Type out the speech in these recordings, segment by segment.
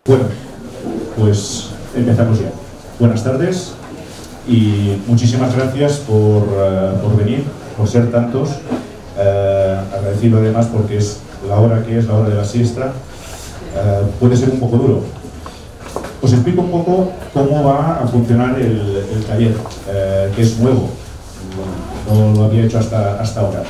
Bueno, pues empezamos ya. Buenas tardes y muchísimas gracias por venir, por ser tantos. Agradecido además porque es la hora que es, la hora de la siesta. Puede ser un poco duro. Os explico un poco cómo va a funcionar el taller, que es nuevo. No lo había hecho hasta ahora.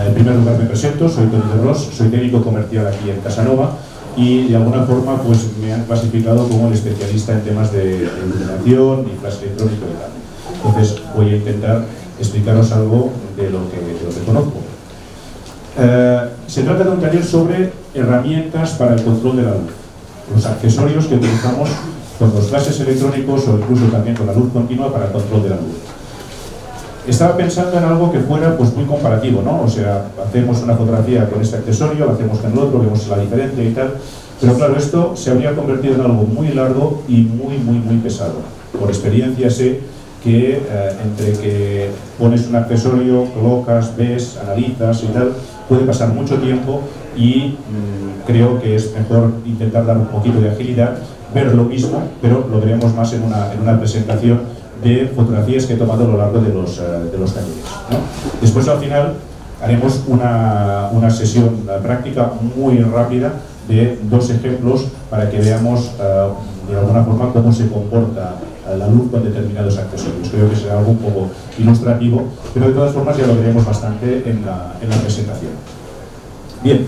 En primer lugar me presento, soy Toni de Ros, soy técnico comercial aquí en Casanova y de alguna forma pues me han clasificado como el especialista en temas de iluminación y flash electrónico y tal. Entonces voy a intentar explicaros algo de lo que conozco. Se trata de un taller sobre herramientas para el control de la luz, los accesorios que utilizamos con los flashes electrónicos o incluso también con la luz continua para el control de la luz. Estaba pensando en algo que fuera pues muy comparativo, ¿no? O sea, hacemos una fotografía con este accesorio, la hacemos con el otro, vemos la diferencia y tal, pero claro, esto se habría convertido en algo muy largo y muy pesado. Por experiencia sé que entre que pones un accesorio, colocas, ves, analizas y tal, puede pasar mucho tiempo y creo que es mejor intentar dar un poquito de agilidad, ver lo mismo, pero lo veremos más en una presentación de fotografías que he tomado a lo largo de los talleres, ¿no? Después al final haremos una sesión práctica muy rápida de dos ejemplos para que veamos de alguna forma cómo se comporta la luz con determinados accesorios. Creo que será algo un poco ilustrativo, pero de todas formas ya lo veremos bastante en la presentación. Bien,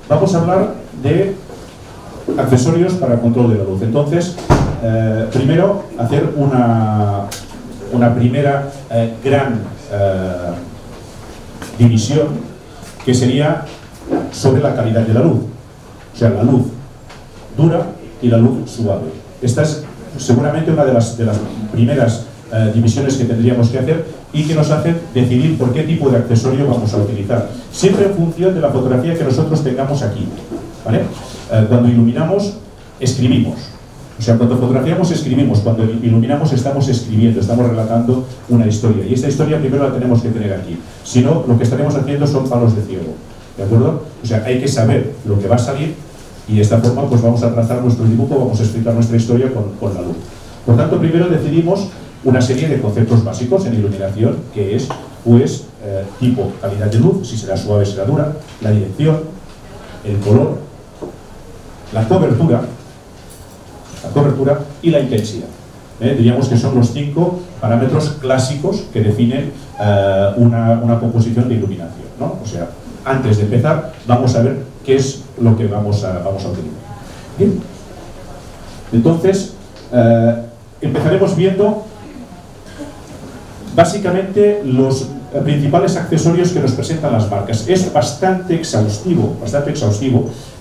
vamos a hablar de accesorios para el control de la luz. Entonces, primero, hacer una primera gran división, que sería sobre la calidad de la luz. O sea, la luz dura y la luz suave. Esta es seguramente una de las primeras divisiones que tendríamos que hacer y que nos hacen decidir por qué tipo de accesorio vamos a utilizar. Siempre en función de la fotografía que nosotros tengamos aquí, ¿vale? Cuando iluminamos, escribimos. O sea, cuando fotografiamos, escribimos. Cuando iluminamos, estamos escribiendo, estamos relatando una historia. Y esta historia primero la tenemos que tener aquí. Si no, lo que estaremos haciendo son palos de ciego. ¿De acuerdo? O sea, hay que saber lo que va a salir y de esta forma pues vamos a trazar nuestro dibujo, vamos a explicar nuestra historia con la luz. Por tanto, primero decidimos una serie de conceptos básicos en iluminación, que es, pues, tipo, calidad de luz, si será suave, será dura, la dirección, el color, la cobertura y la intensidad. Diríamos que son los 5 parámetros clásicos que definen una composición de iluminación, ¿no? O sea, antes de empezar, vamos a ver qué es lo que vamos a utilizar. Bien. Entonces, empezaremos viendo básicamente los principales accesorios que nos presentan las marcas. Es bastante exhaustivo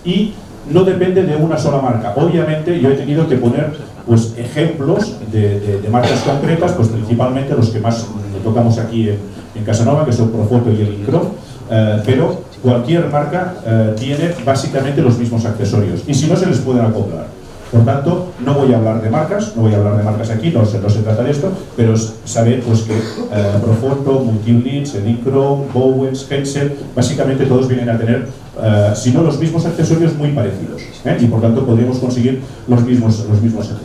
y no depende de una sola marca. Obviamente yo he tenido que poner pues ejemplos de marcas concretas, pues principalmente los que más tocamos aquí en Casanova, que son Profoto y el Incro, pero cualquier marca tiene básicamente los mismos accesorios y si no se les pueden acoplar. Por tanto, no voy a hablar de marcas, aquí, no se trata de esto, pero saber pues que Profoto, Multiblitz, el Incro, Bowens, Hensel, básicamente todos vienen a tener, si no los mismos accesorios, muy parecidos, y por tanto podríamos conseguir los mismos ejemplos.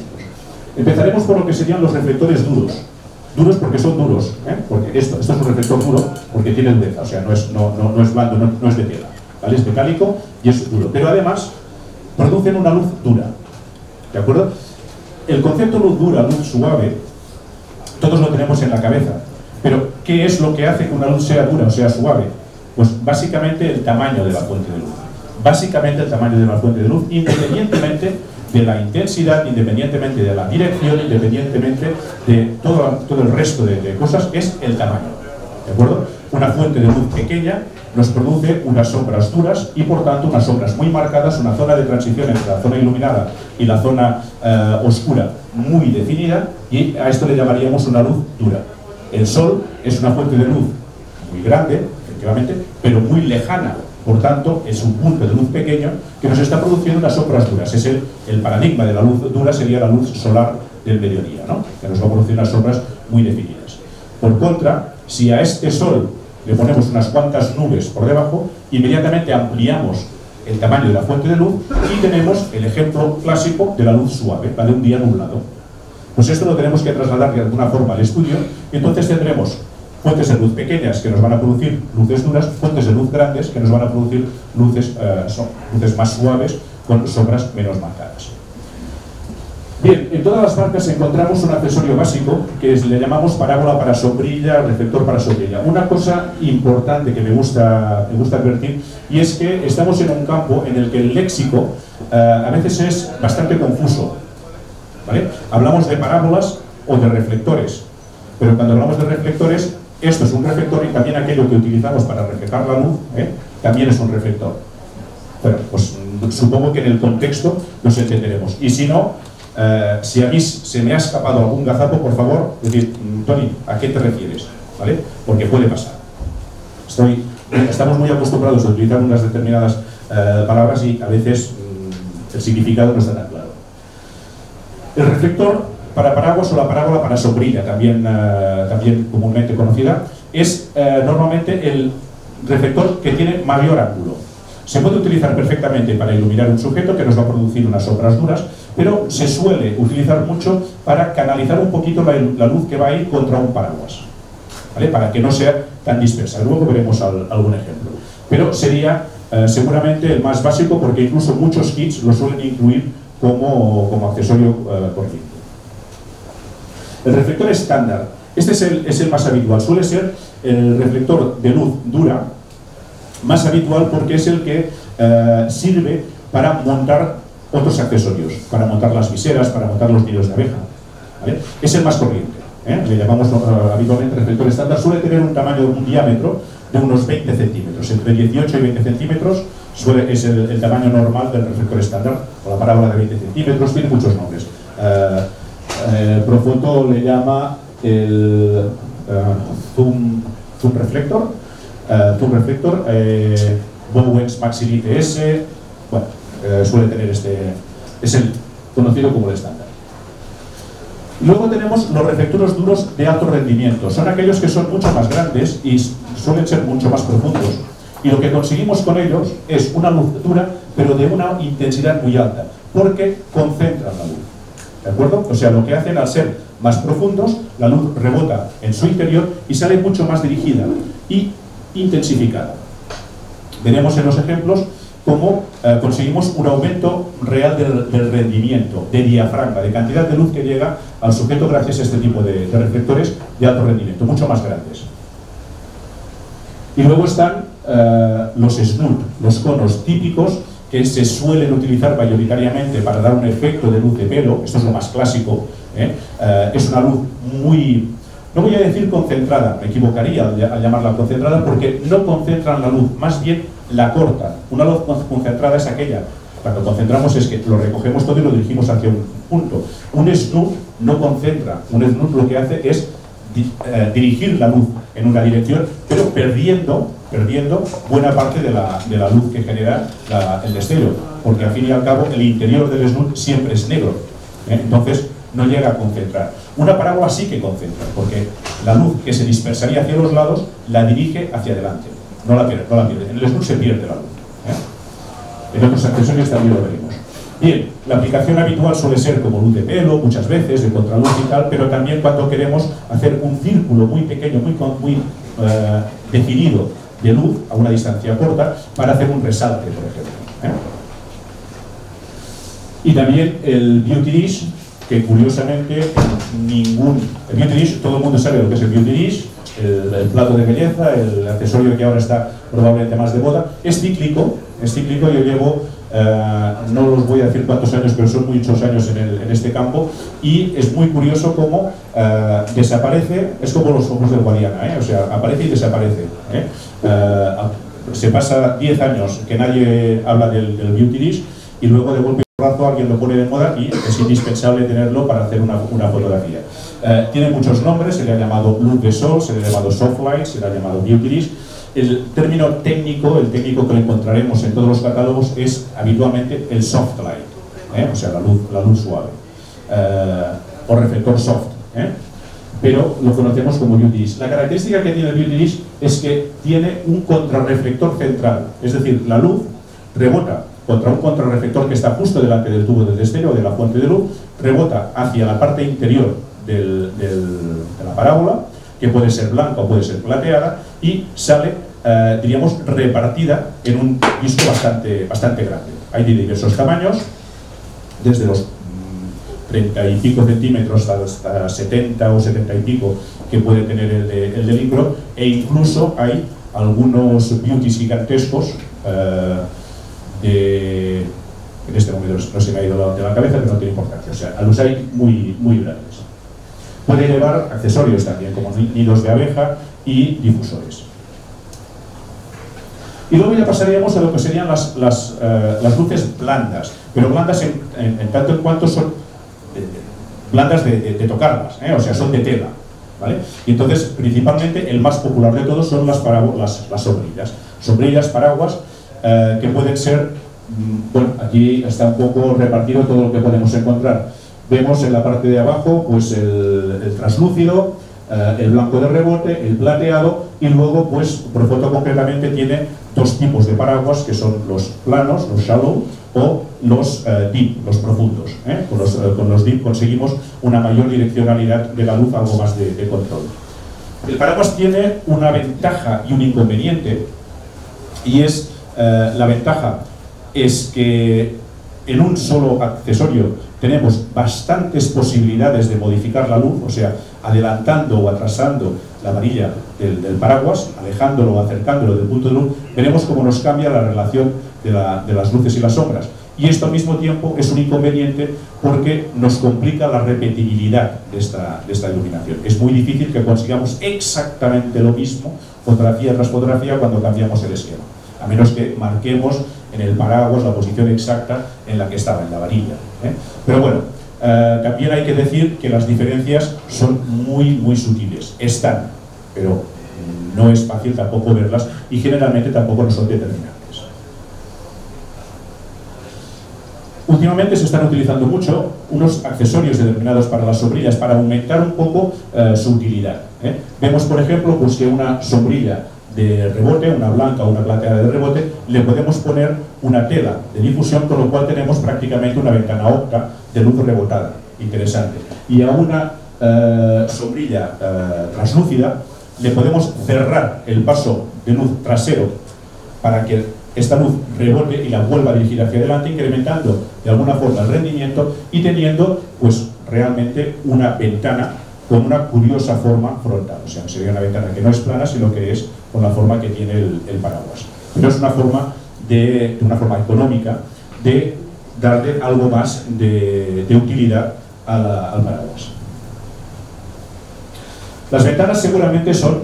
Empezaremos por lo que serían los reflectores duros. Duros porque son duros, porque esto es un reflector duro porque tiene dureza, o sea, no es blando, no es de tela, ¿vale? Es metálico y es duro, pero además producen una luz dura. ¿De acuerdo? El concepto luz dura, luz suave, todos lo tenemos en la cabeza. Pero, ¿qué es lo que hace que una luz sea dura o sea suave? Pues básicamente el tamaño de la fuente de luz. Básicamente el tamaño de la fuente de luz, independientemente de la intensidad, independientemente de la dirección, independientemente de todo el resto de cosas, es el tamaño. ¿De acuerdo? Una fuente de luz pequeña nos produce unas sombras duras y por tanto unas sombras muy marcadas, una zona de transición entre la zona iluminada y la zona oscura muy definida, y a esto le llamaríamos una luz dura. El sol es una fuente de luz muy grande, efectivamente, pero muy lejana, por tanto es un punto de luz pequeño que nos está produciendo unas sombras duras. Es el paradigma de la luz dura sería la luz solar del mediodía, ¿no? Que nos va a producir unas sombras muy definidas. Por contra, si a este sol le ponemos unas cuantas nubes por debajo, inmediatamente ampliamos el tamaño de la fuente de luz, y tenemos el ejemplo clásico de la luz suave, la de un día nublado. Pues esto lo tenemos que trasladar de alguna forma al estudio, y entonces tendremos fuentes de luz pequeñas que nos van a producir luces duras, fuentes de luz grandes que nos van a producir luces más suaves con sombras menos marcadas. Bien, en todas las marcas encontramos un accesorio básico que le llamamos parábola para sombrilla, reflector para sombrilla. Una cosa importante que me gusta advertir, y es que estamos en un campo en el que el léxico a veces es bastante confuso, ¿vale? Hablamos de parábolas o de reflectores, pero cuando hablamos de reflectores, esto es un reflector, y también aquello que utilizamos para reflejar la luz también es un reflector. Bueno, pues supongo que en el contexto nos entenderemos, y si no, si a mí se me ha escapado algún gazapo, por favor, decir, Tony, ¿a qué te refieres? ¿Vale? Porque puede pasar. Estamos muy acostumbrados a utilizar unas determinadas palabras y a veces el significado no está tan claro. El reflector para paraguas o la parábola para sombrilla, también comúnmente conocida, es normalmente el reflector que tiene mayor ángulo. Se puede utilizar perfectamente para iluminar un sujeto que nos va a producir unas sombras duras, pero se suele utilizar mucho para canalizar un poquito la luz que va a ir contra un paraguas, ¿vale? Para que no sea tan dispersa. Luego veremos algún ejemplo. Pero sería seguramente el más básico, porque incluso muchos kits lo suelen incluir como accesorio corriente. El reflector estándar. Este es el más habitual. Suele ser el reflector de luz dura, más habitual porque es el que sirve para montar otros accesorios, para montar las viseras, para montar los nidos de abeja, ¿vale? Es el más corriente, le llamamos habitualmente reflector estándar. Suele tener un tamaño, un diámetro de unos 20 centímetros, entre 18 y 20 centímetros es el tamaño normal del reflector estándar, o la parábola de 20 centímetros, tiene muchos nombres. Profoto le llama el zoom reflector, Bowens Maxi TS, bueno, suele tener es el conocido como el estándar. Luego tenemos los reflectores duros de alto rendimiento. Son aquellos que son mucho más grandes y suelen ser mucho más profundos. Y lo que conseguimos con ellos es una luz dura, pero de una intensidad muy alta, porque concentran la luz. ¿De acuerdo? O sea, lo que hacen al ser más profundos, la luz rebota en su interior y sale mucho más dirigida y intensificada. Veremos en los ejemplos cómo conseguimos un aumento real del rendimiento, de diafragma, de cantidad de luz que llega al sujeto gracias a este tipo de reflectores de alto rendimiento, mucho más grandes. Y luego están los snoot, los conos típicos que se suelen utilizar mayoritariamente para dar un efecto de luz de pelo. Esto es lo más clásico, es una luz muy... No voy a decir concentrada, me equivocaría al llamarla concentrada, porque no concentran la luz, más bien la cortan. Una luz concentrada es aquella, cuando concentramos es que lo recogemos todo y lo dirigimos hacia un punto. Un snoot no concentra, un snoot lo que hace es dirigir la luz en una dirección, pero perdiendo buena parte de la luz que genera el destello, porque al fin y al cabo el interior del snoot siempre es negro, entonces no llega a concentrar. Una parábola sí que concentra, porque la luz que se dispersaría hacia los lados la dirige hacia adelante, no la pierde. En el snoot se pierde la luz. En otros accesorios también lo veremos. Bien, la aplicación habitual suele ser como luz de pelo, muchas veces, de contraluz y tal, pero también cuando queremos hacer un círculo muy pequeño, muy definido de luz a una distancia corta, para hacer un resalte, por ejemplo. Y también el beauty dish, que curiosamente el beauty dish, todo el mundo sabe lo que es el beauty dish, el plato de belleza, el accesorio que ahora está probablemente más de moda, es cíclico, yo llevo, no os voy a decir cuántos años, pero son muchos años en este campo, y es muy curioso cómo desaparece, es como los ojos del Guadiana, o sea, aparece y desaparece. Se pasa 10 años que nadie habla del beauty dish, y luego de golpe alguien lo pone de moda y es indispensable tenerlo para hacer una fotografía. Tiene muchos nombres, se le ha llamado luz de sol, se le ha llamado soft light, se le ha llamado beauty dish. El término técnico, el técnico que lo encontraremos en todos los catálogos, es habitualmente el soft light, o sea, la luz suave, o reflector soft, pero lo conocemos como beauty dish. La característica que tiene el beauty dish es que tiene un contrarreflector central, es decir, la luz rebota contra un contrarreflector que está justo delante del tubo de destello o de la fuente de luz, rebota hacia la parte interior de la parábola, que puede ser blanca o puede ser plateada, y sale, diríamos, repartida en un disco bastante grande. Hay de diversos tamaños, desde los 30 y pico centímetros hasta 70 o 70 y pico que puede tener el de Limbro, e incluso hay algunos beauties gigantescos en este momento no se me ha ido de la cabeza, pero no tiene importancia, o sea, los hay muy grandes. Puede llevar accesorios también, como nidos de abeja y difusores. Y luego ya pasaríamos a lo que serían las luces blandas, pero blandas en tanto en cuanto son blandas de tocarlas, o sea, son de tela, ¿vale? Y entonces, principalmente, el más popular de todos son las sombrillas. Sombrillas, paraguas, que pueden ser, bueno, aquí está un poco repartido todo lo que podemos encontrar. Vemos en la parte de abajo, pues el translúcido, el blanco de rebote, el plateado, y luego, pues, Profoto concretamente tiene dos tipos de paraguas, que son los planos, los shallow, o los deep, los profundos. Con los deep conseguimos una mayor direccionalidad de la luz, algo más de control. El paraguas tiene una ventaja y un inconveniente, y es la ventaja es que en un solo accesorio tenemos bastantes posibilidades de modificar la luz, o sea, adelantando o atrasando la varilla del paraguas, alejándolo o acercándolo del punto de luz, veremos cómo nos cambia la relación de las luces y las sombras. Y esto al mismo tiempo es un inconveniente porque nos complica la repetibilidad de esta iluminación. Es muy difícil que consigamos exactamente lo mismo, fotografía tras fotografía, cuando cambiamos el esquema, a menos que marquemos en el paraguas la posición exacta en la que estaba, en la varilla. Pero bueno, también hay que decir que las diferencias son muy sutiles. Están, pero no es fácil tampoco verlas, y generalmente tampoco no son determinantes. Últimamente se están utilizando mucho unos accesorios determinados para las sombrillas para aumentar un poco su utilidad. Vemos, por ejemplo, pues que una sombrilla de rebote, una blanca o una plateada de rebote, le podemos poner una tela de difusión, con lo cual tenemos prácticamente una ventana octa de luz rebotada. Interesante. Y a una sombrilla translúcida le podemos cerrar el paso de luz trasero para que esta luz rebote y la vuelva a dirigir hacia adelante, incrementando de alguna forma el rendimiento y teniendo, pues, realmente una ventana con una curiosa forma frontal. O sea, sería una ventana que no es plana, sino que es con la forma que tiene el paraguas. Pero es una forma económica de darle algo más de utilidad al paraguas. Las ventanas seguramente son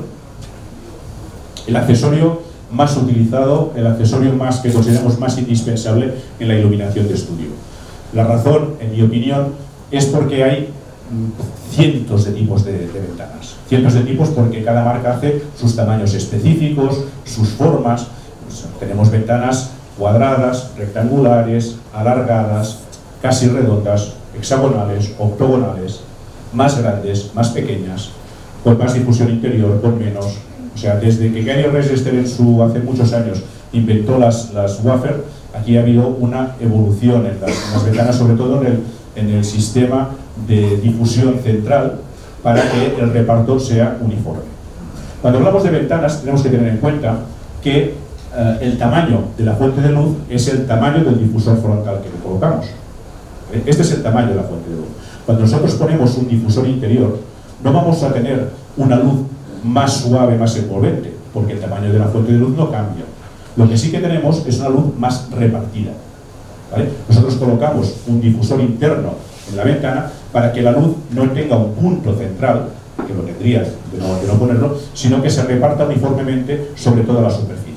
el accesorio más utilizado, el accesorio que consideramos más indispensable en la iluminación de estudio. La razón, en mi opinión, es porque hay cientos de tipos de ventanas. Cientos de tipos porque cada marca hace sus tamaños específicos, sus formas. Pues, tenemos ventanas cuadradas, rectangulares, alargadas, casi redondas, hexagonales, octogonales, más grandes, más pequeñas, con más difusión interior, con menos. O sea, desde que Gary Resester hace muchos años inventó las wafer, aquí ha habido una evolución en las ventanas, sobre todo en el sistema de difusión central, para que el reparto sea uniforme. Cuando hablamos de ventanas tenemos que tener en cuenta que el tamaño de la fuente de luz es el tamaño del difusor frontal que le colocamos. Este es el tamaño de la fuente de luz. Cuando nosotros ponemos un difusor interior, no vamos a tener una luz más suave, más envolvente, porque el tamaño de la fuente de luz no cambia. Lo que sí que tenemos es una luz más repartida, ¿vale? Nosotros colocamos un difusor interno en la ventana para que la luz no tenga un punto central, que lo tendría de no ponerlo, sino que se reparta uniformemente sobre toda la superficie,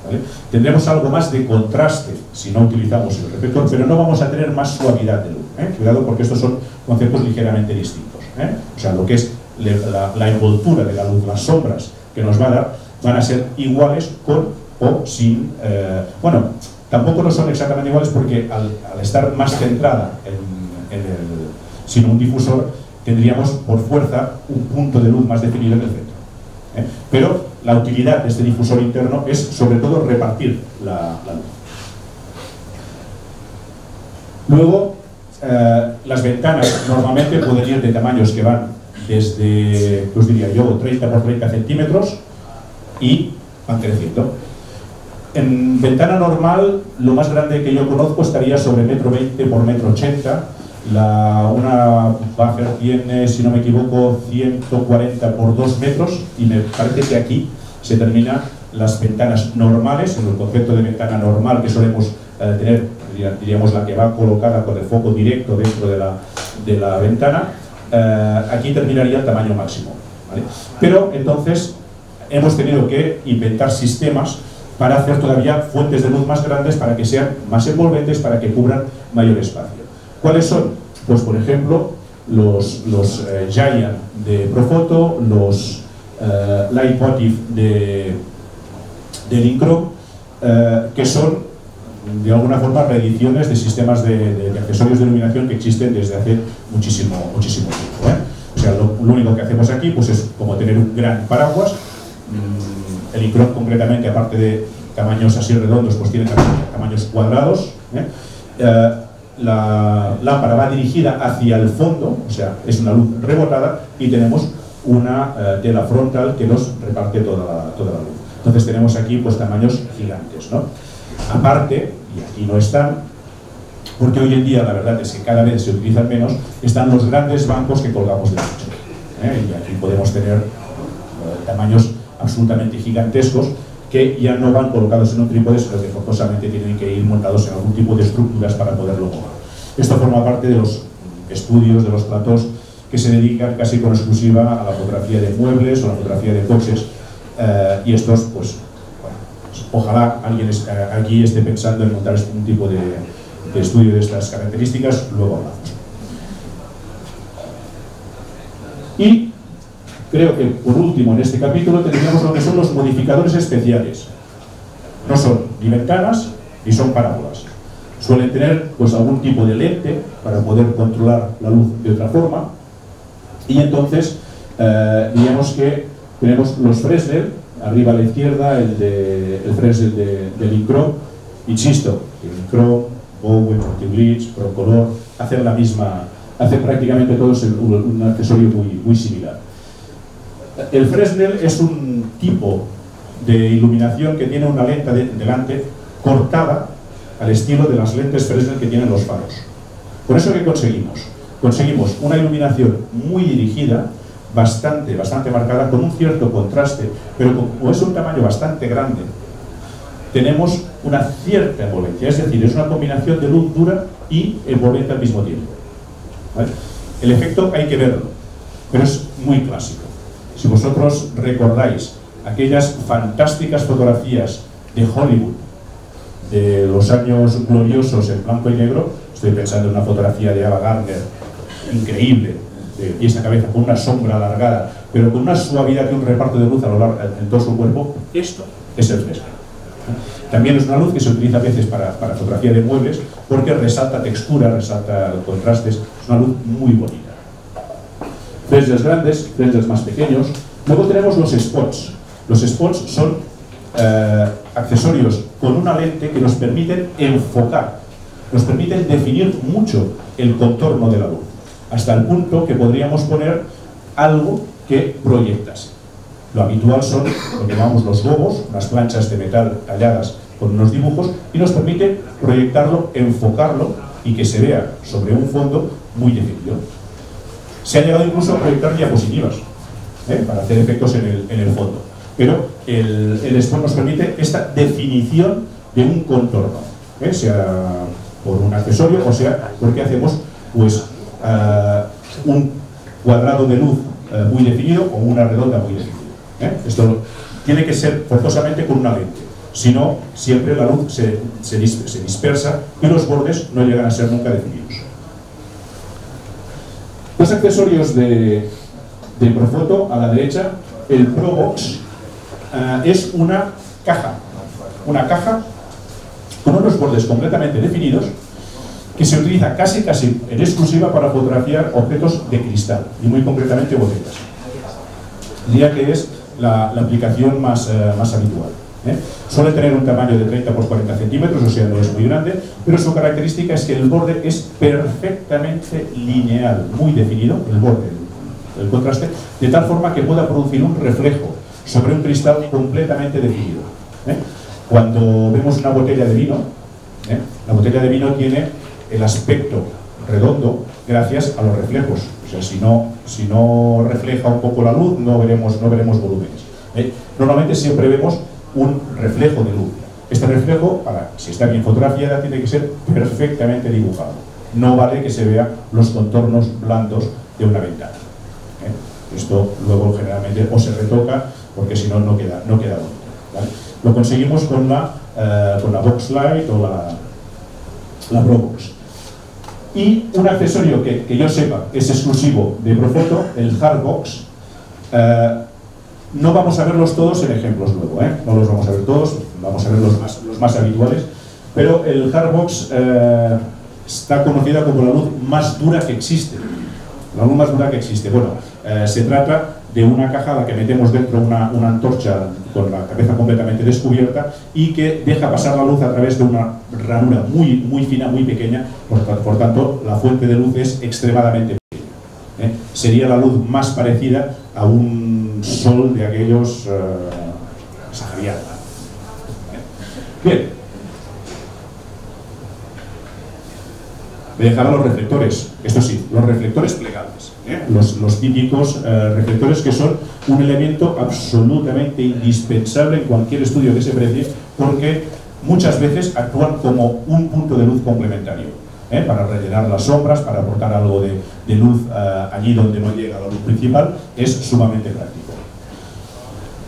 ¿vale? Tendremos algo más de contraste si no utilizamos el reflector, pero no vamos a tener más suavidad de luz, Cuidado, porque estos son conceptos ligeramente distintos, O sea, lo que es la envoltura de la luz, las sombras que nos va a dar, van a ser iguales con o sin... bueno, tampoco no son exactamente iguales porque al estar más centrada sin un difusor, tendríamos por fuerza un punto de luz más definido en el centro. Pero la utilidad de este difusor interno es sobre todo repartir la luz. Luego, las ventanas normalmente pueden ir de tamaños que van desde, pues diría yo, 30 por 30 centímetros y van creciendo. En ventana normal, lo más grande que yo conozco estaría sobre 1,20 m por 1,80 m. Una buffer tiene, si no me equivoco, 140 por 2 metros, y me parece que aquí se terminan las ventanas normales, en el concepto de ventana normal que solemos tener, diríamos la que va colocada con el foco directo dentro de la ventana. Aquí terminaría el tamaño máximo, ¿vale? Pero entonces hemos tenido que inventar sistemas para hacer todavía fuentes de luz más grandes, para que sean más envolventes, para que cubran mayor espacio. ¿Cuáles son? Pues por ejemplo los Giant de Profoto, los Leitmotiv de Elinchrom, que son de alguna forma reediciones de sistemas de accesorios de iluminación que existen desde hace muchísimo tiempo, ¿eh? O sea, lo único que hacemos aquí pues es como tener un gran paraguas. Elinchrom concretamente, aparte de tamaños así redondos, pues tiene tamaños cuadrados, ¿eh? La lámpara va dirigida hacia el fondo, o sea, es una luz rebotada, y tenemos una tela frontal que nos reparte toda la luz. Entonces tenemos aquí pues tamaños gigantes, ¿no? Aparte, y aquí no están, porque hoy en día la verdad es que cada vez se utilizan menos, están los grandes bancos que colgamos de techo, ¿eh? Y aquí podemos tener tamaños absolutamente gigantescos que ya no van colocados en un trípode, sino que forzosamente tienen que ir montados en algún tipo de estructuras para poderlo mover. Esto forma parte de los estudios, de los platós que se dedican casi con exclusiva a la fotografía de muebles o a la fotografía de coches, y estos, pues, bueno, pues, ojalá alguien aquí esté pensando en montar un tipo de estudio de estas características, luego hablamos. Y creo que por último en este capítulo tendríamos lo que son los modificadores especiales. No son ni ventanas ni son parábolas. Suelen tener pues algún tipo de lente para poder controlar la luz de otra forma, y entonces diríamos que tenemos los Fresnel, arriba a la izquierda el Fresnel de Elinchrom. Insisto, Elinchrom, Bowen, Multiglitch, Procolor hacen prácticamente todos un accesorio muy similar. El Fresnel es un tipo de iluminación que tiene una lente delante cortada al estilo de las lentes Fresnel que tienen los faros. ¿Por eso qué conseguimos? Conseguimos una iluminación muy dirigida, bastante marcada, con un cierto contraste, pero como es un tamaño bastante grande, tenemos una cierta envolvencia, es decir, es una combinación de luz dura y envolvente al mismo tiempo, ¿vale? El efecto hay que verlo, pero es muy clásico. Si vosotros recordáis aquellas fantásticas fotografías de Hollywood de los años gloriosos en blanco y negro, estoy pensando en una fotografía de Ava Gardner increíble, de pies a cabeza, con una sombra alargada, pero con una suavidad y un reparto de luz a lo largo en todo su cuerpo, esto es el Fresnel. También es una luz que se utiliza a veces para fotografía de muebles, porque resalta textura, resalta contrastes, es una luz muy bonita. Fresnels grandes, Fresnels más pequeños. Luego tenemos los spots. Los spots son accesorios con una lente que nos permiten enfocar, nos permiten definir mucho el contorno de la luz, hasta el punto que podríamos poner algo que proyectase. Lo habitual son lo que llamamos los gobos, unas planchas de metal talladas con unos dibujos, y nos permite proyectarlo, enfocarlo y que se vea sobre un fondo muy definido. Se ha llegado incluso a proyectar diapositivas para hacer efectos en el fondo, pero el spot nos permite esta definición de un contorno, sea por un accesorio o sea porque hacemos pues un cuadrado de luz muy definido o una redonda muy definida. Esto tiene que ser forzosamente con una lente, si no siempre la luz se dispersa y los bordes no llegan a ser nunca definidos. Los accesorios de Profoto, a la derecha, el ProBox, es una caja con unos bordes completamente definidos que se utiliza casi en exclusiva para fotografiar objetos de cristal, y muy concretamente botellas. Diría que es la aplicación más habitual. Suele tener un tamaño de 30 por 40 centímetros, o sea, no es muy grande, pero su característica es que el borde es perfectamente lineal, muy definido, el borde, el contraste, de tal forma que pueda producir un reflejo sobre un cristal completamente definido. Cuando vemos una botella de vino, la botella de vino tiene el aspecto redondo gracias a los reflejos. O sea, si no refleja un poco la luz, no veremos volúmenes. Normalmente siempre vemos un reflejo de luz. Este reflejo, si está bien fotografiada, tiene que ser perfectamente dibujado. No vale que se vean los contornos blandos de una ventana. Esto luego generalmente o se retoca, porque si no, no queda bonito, ¿vale? Lo conseguimos con la Boxlight o la Probox. Y un accesorio que yo sepa es exclusivo de Profoto, el Hardbox. No vamos a verlos todos en ejemplos luego, no los vamos a ver todos, vamos a ver los más habituales, pero el Hardbox está conocida como la luz más dura que existe. La luz más dura que existe. Bueno, se trata de una caja a la que metemos dentro una antorcha con la cabeza completamente descubierta y que deja pasar la luz a través de una ranura muy fina, muy pequeña, por tanto la fuente de luz es extremadamente pequeña. Sería la luz más parecida a un sol de aquellos saharianos. Bien. Me dejaba los reflectores, esto sí, los reflectores plegables, los típicos reflectores que son un elemento absolutamente indispensable en cualquier estudio que se precie, porque muchas veces actúan como un punto de luz complementario, para rellenar las sombras, para aportar algo de luz allí donde no llega la luz principal. Es sumamente práctico.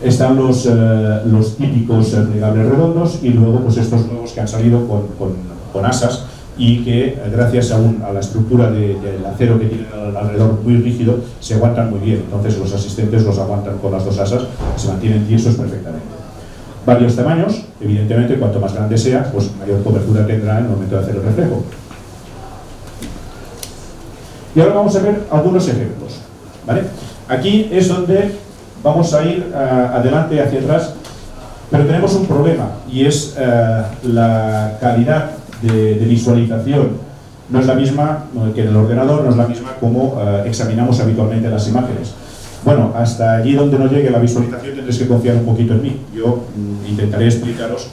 Están los típicos plegables redondos y luego pues estos nuevos que han salido con asas, y que gracias a la estructura del acero que tienen alrededor muy rígido, se aguantan muy bien. Entonces los asistentes los aguantan con las dos asas, se mantienen tiesos perfectamente. Varios tamaños, evidentemente, cuanto más grande sea, pues mayor cobertura tendrá en el momento de hacer el reflejo. Y ahora vamos a ver algunos ejemplos, ¿vale? Aquí es donde vamos a ir adelante y hacia atrás, pero tenemos un problema, y es la calidad de visualización. No es la misma que en el ordenador, no es la misma como examinamos habitualmente las imágenes. Bueno, hasta allí donde no llegue la visualización tendréis que confiar un poquito en mí. Yo intentaré explicaros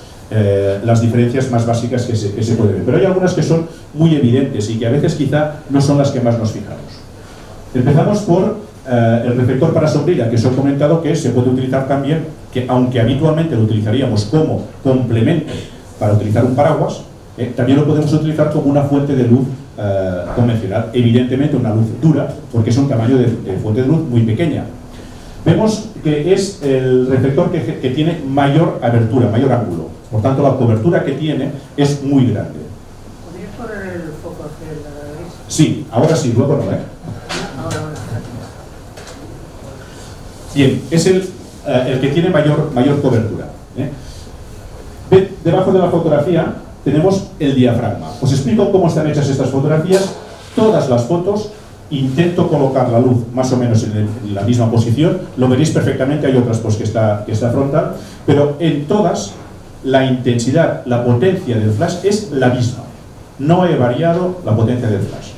las diferencias más básicas que se pueden ver. Pero hay algunas que son muy evidentes y que a veces quizá no son las que más nos fijamos. Empezamos por el reflector para sombrilla, que os he comentado que se puede utilizar también, que aunque habitualmente lo utilizaríamos como complemento para utilizar un paraguas, también lo podemos utilizar como una fuente de luz convencional. Evidentemente una luz dura, porque es un tamaño de fuente de luz muy pequeña. Vemos que es el reflector que tiene mayor abertura, mayor ángulo. Por tanto, la cobertura que tiene es muy grande. ¿Podrías poner el foco hacia la derecha? Sí, ahora sí, luego no, Ahora. Bien, es el que tiene mayor cobertura. Debajo de la fotografía tenemos el diafragma. Os explico cómo están hechas estas fotografías. Todas las fotos intento colocar la luz más o menos en la misma posición. Lo veréis perfectamente, hay otras pues que está frontal, pero en todas la intensidad, la potencia del flash es la misma. No he variado la potencia del flash,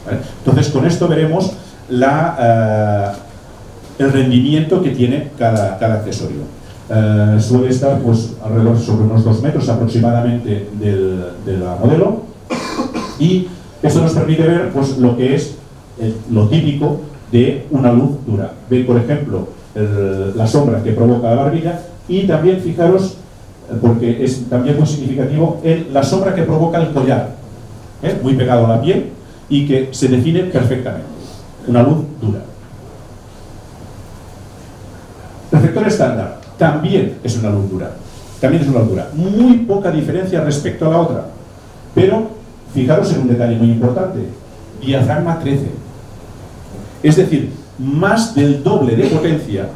¿vale? Entonces con esto veremos el rendimiento que tiene cada accesorio. Suele estar pues alrededor sobre unos 2 metros aproximadamente de la modelo, y esto nos permite ver pues lo que es lo típico de una luz dura. Veis por ejemplo la sombra que provoca la barbilla, y también fijaros, porque es también muy significativo, la sombra que provoca el collar, muy pegado a la piel y que se define perfectamente. Una luz dura. Reflector estándar también es una luz dura. También es una luz dura. Muy poca diferencia respecto a la otra. Pero fijaros en un detalle muy importante. Diafragma 13. Es decir, más del doble de potencia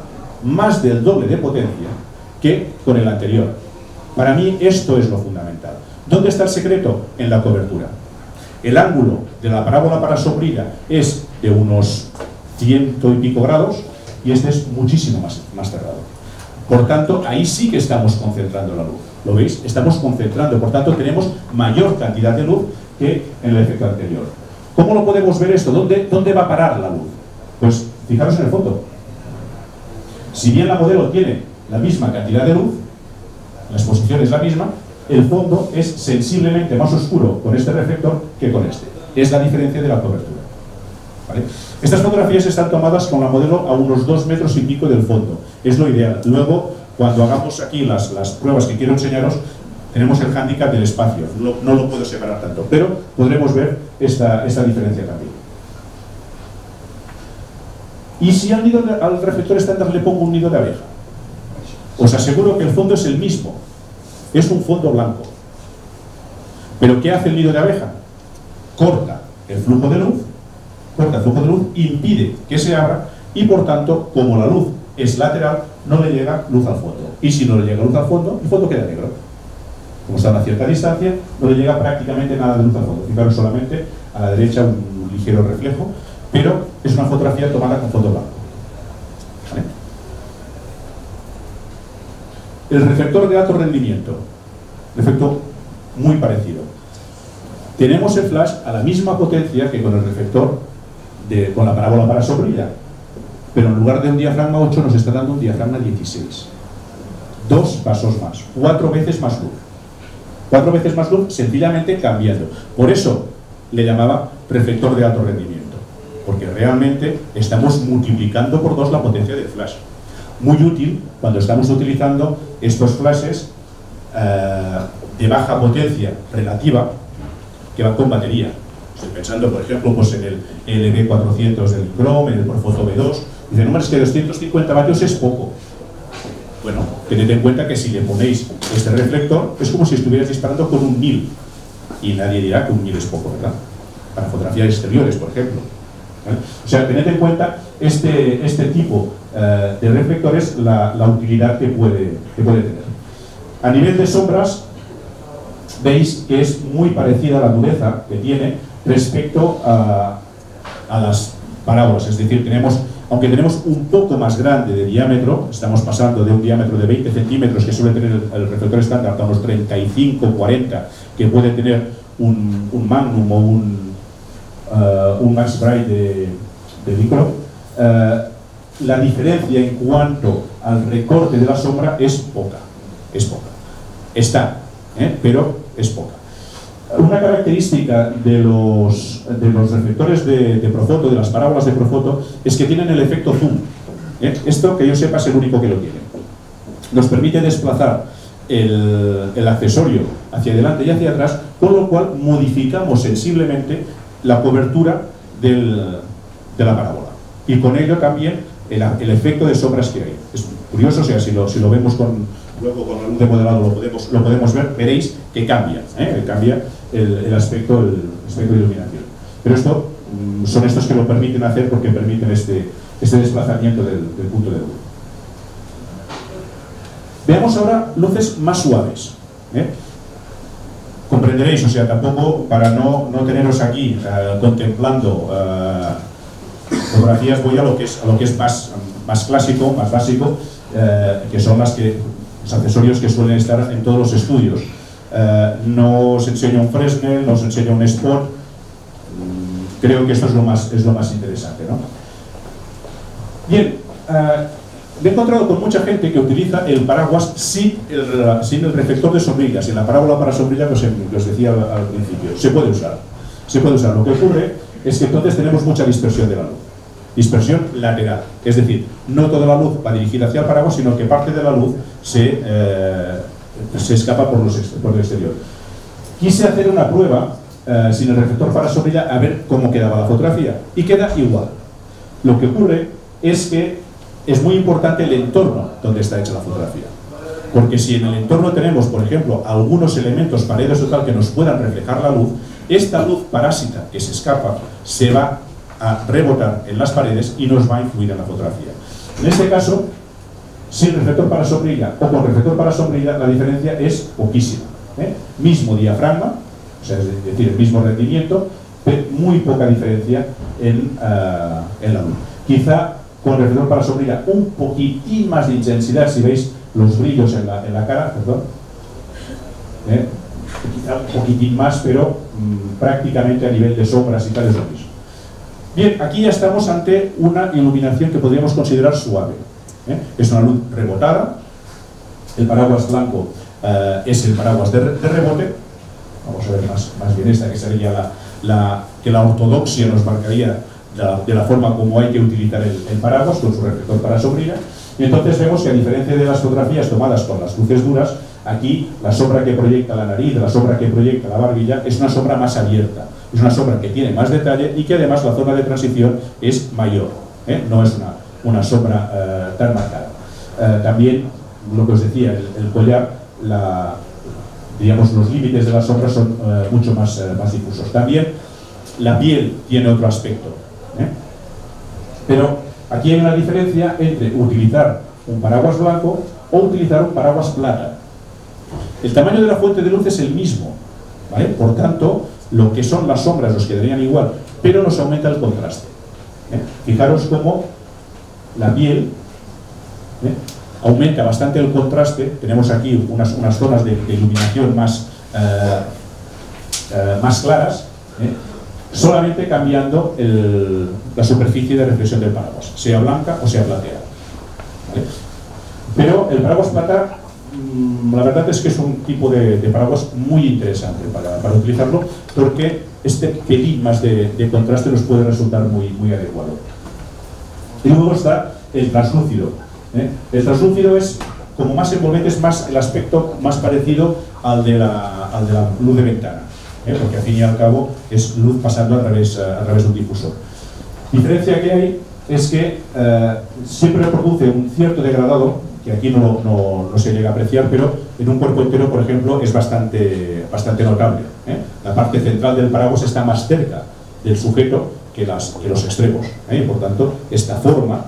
que con el anterior. Para mí esto es lo fundamental. ¿Dónde está el secreto? En la cobertura. El ángulo de la parábola para sombrilla es de unos 100 y pico grados, y este es muchísimo más cerrado. Por tanto, ahí sí que estamos concentrando la luz. ¿Lo veis? Estamos concentrando, por tanto tenemos mayor cantidad de luz que en el efecto anterior. ¿Cómo lo podemos ver esto? ¿Dónde va a parar la luz? Pues fijaros en el fondo. Si bien la modelo tiene la misma cantidad de luz, la exposición es la misma, el fondo es sensiblemente más oscuro con este reflector que con este. Es la diferencia de la cobertura. ¿Vale? Estas fotografías están tomadas con la modelo a unos 2 metros y pico del fondo. Es lo ideal. Luego, cuando hagamos aquí las pruebas que quiero enseñaros, tenemos el hándicap del espacio. No lo puedo separar tanto, pero podremos ver esta diferencia también. Y si al reflector estándar le pongo un nido de abeja, os aseguro que el fondo es el mismo. Es un fondo blanco. ¿Pero qué hace el nido de abeja? Corta el flujo de luz, impide que se abra y, por tanto, como la luz es lateral, no le llega luz al fondo. Y si no le llega luz al fondo, el fondo queda negro. Como está a una cierta distancia, no le llega prácticamente nada de luz al fondo. Fijaros solamente a la derecha un ligero reflejo, pero es una fotografía tomada con fondo blanco. ¿Vale? El reflector de alto rendimiento, efecto muy parecido. Tenemos el flash a la misma potencia que con el reflector con la parábola para sombrilla, pero en lugar de un diafragma 8 nos está dando un diafragma 16. 2 pasos más, 4 veces más luz. 4 veces más luz sencillamente cambiando. Por eso le llamaba reflector de alto rendimiento, porque realmente estamos multiplicando por 2 la potencia del flash. Muy útil cuando estamos utilizando estos flashes de baja potencia relativa que van con batería. Estoy pensando, por ejemplo, pues en el LB400 del Chrome, en el Profoto B2. Dicen, no, es que 250 vatios es poco. Bueno, tened en cuenta que si le ponéis este reflector, es como si estuvierais disparando con un 1000. Y nadie dirá que un 1000 es poco, ¿verdad? Para fotografías exteriores, por ejemplo. ¿Vale? O sea, tened en cuenta este tipo de reflectores, la utilidad que puede tener. A nivel de sombras, veis que es muy parecida a la dureza que tiene respecto a las parábolas. Es decir, aunque tenemos un poco más grande de diámetro, estamos pasando de un diámetro de 20 centímetros que suele tener el reflector estándar a unos 35, 40, que puede tener un Magnum o un Max Bright de micro, la diferencia en cuanto al recorte de la sombra es poca. Está, pero es poca. Una característica de los reflectores de Profoto, de las parábolas de Profoto, es que tienen el efecto zoom. Esto, que yo sepa, es el único que lo tiene. Nos permite desplazar el accesorio hacia adelante y hacia atrás, con lo cual modificamos sensiblemente la cobertura de la parábola. Y con ello también el efecto de sombras que hay. Es curioso, o sea, si lo vemos luego con la luz de modelado lo podemos ver, veréis que cambia, cambia el aspecto de iluminación. Pero esto son estos que lo permiten hacer, porque permiten este desplazamiento del punto de luz. Veamos ahora luces más suaves. Comprenderéis, o sea, tampoco para no teneros aquí contemplando fotografías, voy a lo que es más clásico, más básico, que son los accesorios que suelen estar en todos los estudios. No os enseño un Fresnel, no os enseño un Spot. Creo que esto es lo más interesante, ¿no? Bien, me he encontrado con mucha gente que utiliza el paraguas sin el reflector de sombrillas, sin la parábola para sombrilla que os decía al principio. Se puede usar. Lo que ocurre es que entonces tenemos mucha dispersión de la luz. Dispersión lateral, es decir, no toda la luz va dirigida hacia el paraguas, sino que parte de la luz se escapa por el exterior. Quise hacer una prueba sin el reflector para sombrilla a ver cómo quedaba la fotografía, y queda igual. Lo que ocurre es que es muy importante el entorno donde está hecha la fotografía, porque si en el entorno tenemos, por ejemplo, algunos elementos, paredes o tal, que nos puedan reflejar la luz, esta luz parásita que se escapa se va a rebotar en las paredes y nos va a influir en la fotografía. En este caso, sin reflector para sombrilla o con reflector para sombrilla, la diferencia es poquísima. Mismo diafragma, o sea, es decir, el mismo rendimiento, pero muy poca diferencia en la luz. Quizá con reflector para sombría un poquitín más de intensidad, si veis los brillos en la cara, perdón, quizá un poquitín más, pero prácticamente a nivel de sombras y tal es lo mismo. Bien, aquí ya estamos ante una iluminación que podríamos considerar suave. Es una luz rebotada, el paraguas blanco es el paraguas de rebote. Vamos a ver más bien esta, que sería que la ortodoxia nos marcaría de la forma como hay que utilizar el paraguas, con su reflector para sombría. Y entonces vemos que, a diferencia de las fotografías tomadas con las luces duras, aquí la sombra que proyecta la nariz, la sombra que proyecta la barbilla, es una sombra más abierta, es una sombra que tiene más detalle y que además la zona de transición es mayor, no es una sombra tan marcada. También, lo que os decía, el collar, digamos, los límites de la sombra son mucho más difusos. También la piel tiene otro aspecto, pero aquí hay una diferencia entre utilizar un paraguas blanco o utilizar un paraguas plata. El tamaño de la fuente de luz es el mismo, ¿vale? Por tanto, lo que son las sombras nos quedarían igual, pero nos aumenta el contraste. Fijaros cómo la piel aumenta bastante el contraste. Tenemos aquí unas zonas de iluminación más claras, solamente cambiando la superficie de reflexión del paraguas, sea blanca o sea plateada, ¿vale? Pero el paraguas plata, la verdad es que es un tipo de paraguas muy interesante para utilizarlo, porque este pelín más de contraste nos puede resultar muy adecuado. Y luego está el translúcido. El translúcido es como más envolvente, es más el aspecto más parecido al de la luz de ventana, porque al fin y al cabo es luz pasando a través de un difusor. La diferencia que hay es que siempre produce un cierto degradado, que aquí no se llega a apreciar, pero en un cuerpo entero, por ejemplo, es bastante notable. La parte central del paraguas está más cerca del sujeto que los extremos, y por tanto esta forma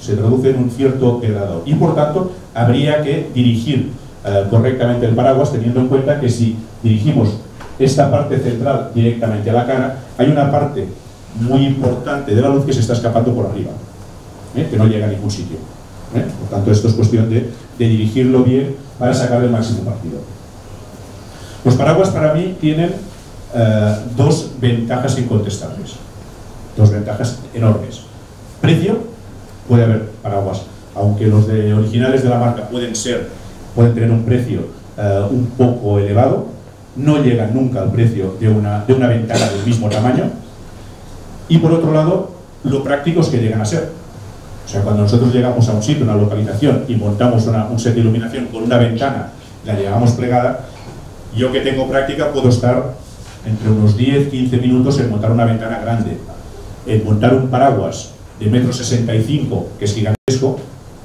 se traduce en un cierto degradado, y por tanto habría que dirigir correctamente el paraguas, teniendo en cuenta que si dirigimos esta parte central directamente a la cara, hay una parte muy importante de la luz que se está escapando por arriba, que no llega a ningún sitio. Por tanto, esto es cuestión de dirigirlo bien para sacar el máximo partido. Los paraguas, para mí, tienen dos ventajas incontestables, dos ventajas enormes. Precio: puede haber paraguas, aunque los originales de la marca pueden tener un precio un poco elevado, no llegan nunca al precio de una ventana del mismo tamaño. Y por otro lado, lo prácticos que llegan a ser. O sea, cuando nosotros llegamos a un sitio, una localización, y montamos un set de iluminación con una ventana, la llevamos plegada, yo que tengo práctica puedo estar entre unos 10-15 minutos en montar una ventana grande. En montar un paraguas de 1,65 m, que es gigantesco,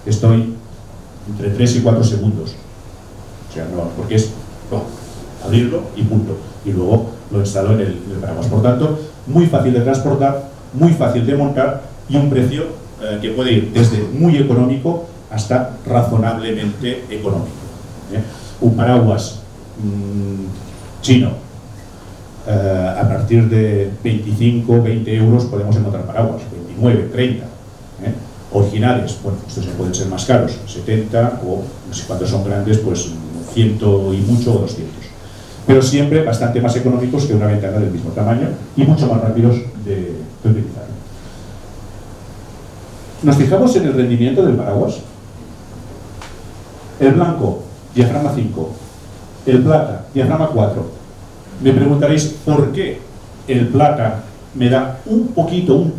estoy entre 3 y 4 segundos. O sea, no, porque es abrirlo y punto. Y luego lo instalo en el paraguas. Por tanto, muy fácil de transportar, muy fácil de montar, y un precio que puede ir desde muy económico hasta razonablemente económico. Un paraguas chino, a partir de 25, 20 euros podemos encontrar paraguas, 29, 30. Originales, bueno, estos pueden ser más caros, 70, o no sé cuántos son grandes, pues 100 y mucho, o 200. Pero siempre bastante más económicos que una ventana del mismo tamaño y mucho más rápidos de utilizar. Nos fijamos en el rendimiento del paraguas. El blanco, diafragma 5. El plata, diafragma 4. Me preguntaréis por qué el plata me da un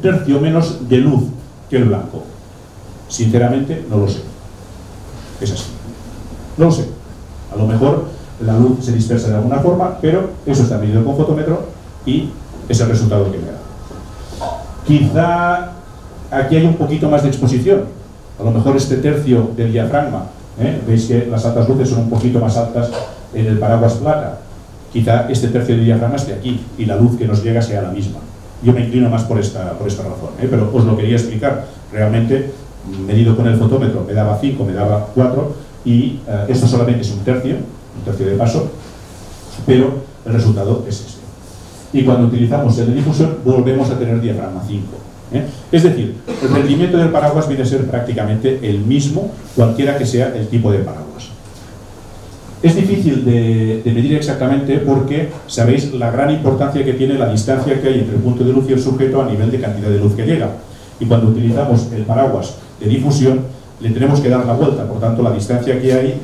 tercio menos de luz que el blanco. Sinceramente, no lo sé. Es así. No lo sé. A lo mejor la luz se dispersa de alguna forma, pero eso está medido con fotómetro y es el resultado que me da. Quizá aquí hay un poquito más de exposición. A lo mejor este tercio del diafragma, veis que las altas luces son un poquito más altas en el paraguas plata. Quizá este tercio del diafragma esté aquí y la luz que nos llega sea la misma. Yo me inclino más por esta razón, pero os lo quería explicar. Realmente, medido con el fotómetro, me daba 5, me daba 4, y esto solamente es un tercio de paso, pero el resultado es este. Y cuando utilizamos el difusor, volvemos a tener diafragma 5. Es decir, el rendimiento del paraguas viene a ser prácticamente el mismo, cualquiera que sea el tipo de paraguas. Es difícil de medir exactamente porque sabéis la gran importancia que tiene la distancia que hay entre el punto de luz y el sujeto a nivel de cantidad de luz que llega. Y cuando utilizamos el paraguas de difusión, le tenemos que dar la vuelta, por tanto la distancia que hay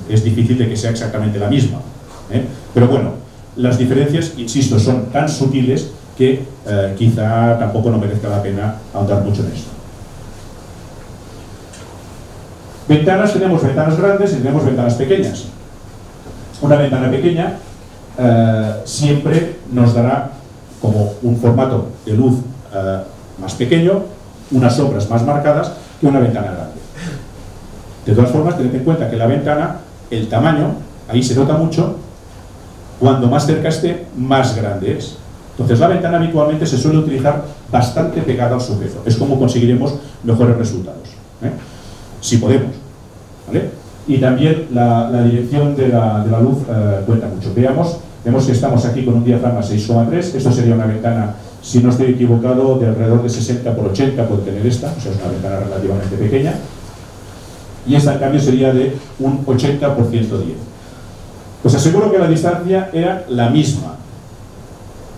es difícil de que sea exactamente la misma. Pero bueno, las diferencias, insisto, son tan sutiles que quizá tampoco no merezca la pena ahondar mucho en esto. Ventanas, tenemos ventanas grandes y tenemos ventanas pequeñas. Una ventana pequeña siempre nos dará como un formato de luz más pequeño, unas sombras más marcadas que una ventana grande. De todas formas, tened en cuenta que la ventana, el tamaño, ahí se nota mucho, cuando más cerca esté, más grande es. Entonces la ventana habitualmente se suele utilizar bastante pegada al sujeto. Es como conseguiremos mejores resultados, si podemos, ¿vale? Y también la dirección de la luz cuenta mucho. Vemos que estamos aquí con un diafragma 6,3. Esto sería una ventana, si no estoy equivocado, de alrededor de 60 por 80 puede tener esta, o sea, es una ventana relativamente pequeña. Y esta, en cambio, sería de un 80 por 110. Os aseguro que la distancia era la misma.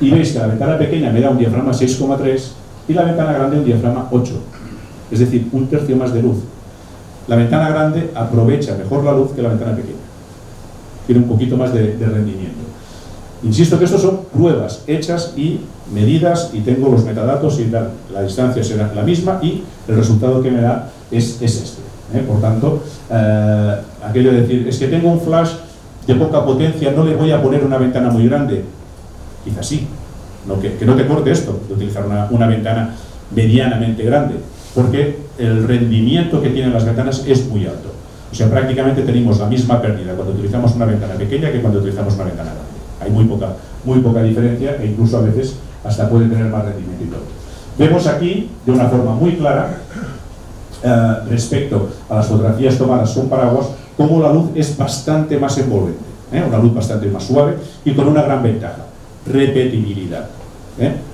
Y veis que la ventana pequeña me da un diafragma 6,3 y la ventana grande un diafragma 8. Es decir, un tercio más de luz. La ventana grande aprovecha mejor la luz que la ventana pequeña. Tiene un poquito más de rendimiento. Insisto que estos son pruebas hechas y medidas, y tengo los metadatos y tal. La distancia será la misma y el resultado que me da es este. Por tanto, aquello de decir, es que tengo un flash de poca potencia, no le voy a poner una ventana muy grande. Quizás sí, que no te corte esto de utilizar una ventana medianamente grande, porque el rendimiento que tienen las ventanas es muy alto. O sea, prácticamente tenemos la misma pérdida cuando utilizamos una ventana pequeña que cuando utilizamos una ventana grande. Hay muy poca diferencia e incluso a veces hasta puede tener más rendimiento y todo. Vemos aquí, de una forma muy clara, respecto a las fotografías tomadas con paraguas, cómo la luz es bastante más envolvente, una luz bastante más suave y con una gran ventaja: repetibilidad.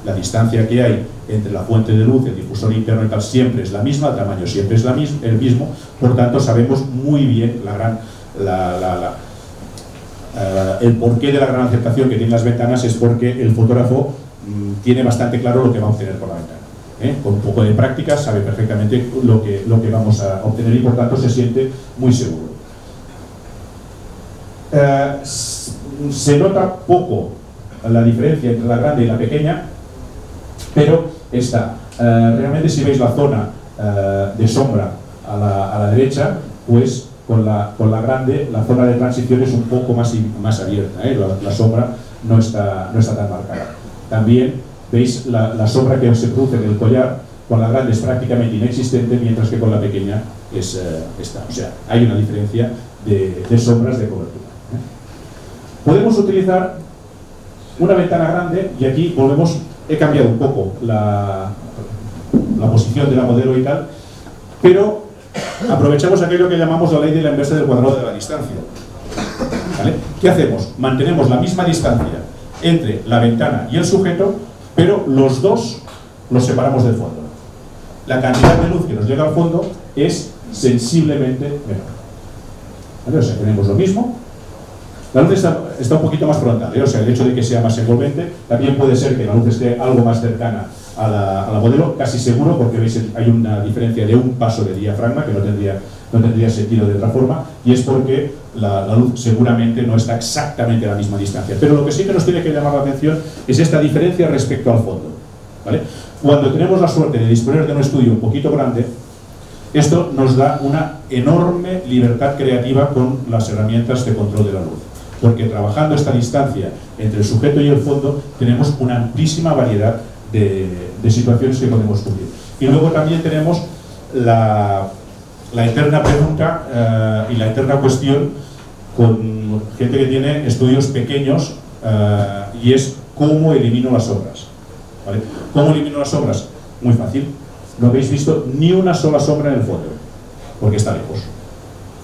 La distancia que hay entre la fuente de luz, el difusor interno y tal siempre es la misma, el tamaño siempre es el mismo, por tanto sabemos muy bien el porqué de la gran aceptación que tienen las ventanas. Es porque el fotógrafo tiene bastante claro lo que va a obtener por la ventana. Con un poco de práctica sabe perfectamente lo que vamos a obtener y por tanto se siente muy seguro. Se nota poco la diferencia entre la grande y la pequeña, pero está. Realmente, si veis la zona de sombra a la derecha, pues con la grande la zona de transición es un poco más abierta, la sombra no está tan marcada. También veis la sombra que se produce en el collar, con la grande es prácticamente inexistente, mientras que con la pequeña está. O sea, hay una diferencia de sombras de cobertura. Podemos utilizar una ventana grande, y aquí volvemos, he cambiado un poco la posición de la modelo y tal, pero aprovechamos aquello que llamamos la ley de la inversa del cuadrado de la distancia. ¿Vale? ¿Qué hacemos? Mantenemos la misma distancia entre la ventana y el sujeto, pero los dos los separamos del fondo. La cantidad de luz que nos llega al fondo es sensiblemente menor. ¿Vale? O sea, tenemos lo mismo. La luz está un poquito más frontal, o sea, el hecho de que sea más envolvente, también puede ser que la luz esté algo más cercana a la modelo, casi seguro, porque veis hay una diferencia de un paso de diafragma que no tendría sentido de otra forma, y es porque la luz seguramente no está exactamente a la misma distancia. Pero lo que sí que nos tiene que llamar la atención es esta diferencia respecto al fondo, ¿vale? Cuando tenemos la suerte de disponer de un estudio un poquito grande, esto nos da una enorme libertad creativa con las herramientas de control de la luz, porque trabajando esta distancia entre el sujeto y el fondo tenemos una amplísima variedad de situaciones que podemos cubrir. Y luego también tenemos la eterna pregunta y la eterna cuestión con gente que tiene estudios pequeños, y es ¿cómo elimino las sombras? ¿Vale? ¿Cómo elimino las sombras? Muy fácil. No habéis visto ni una sola sombra en el fondo, porque está lejos.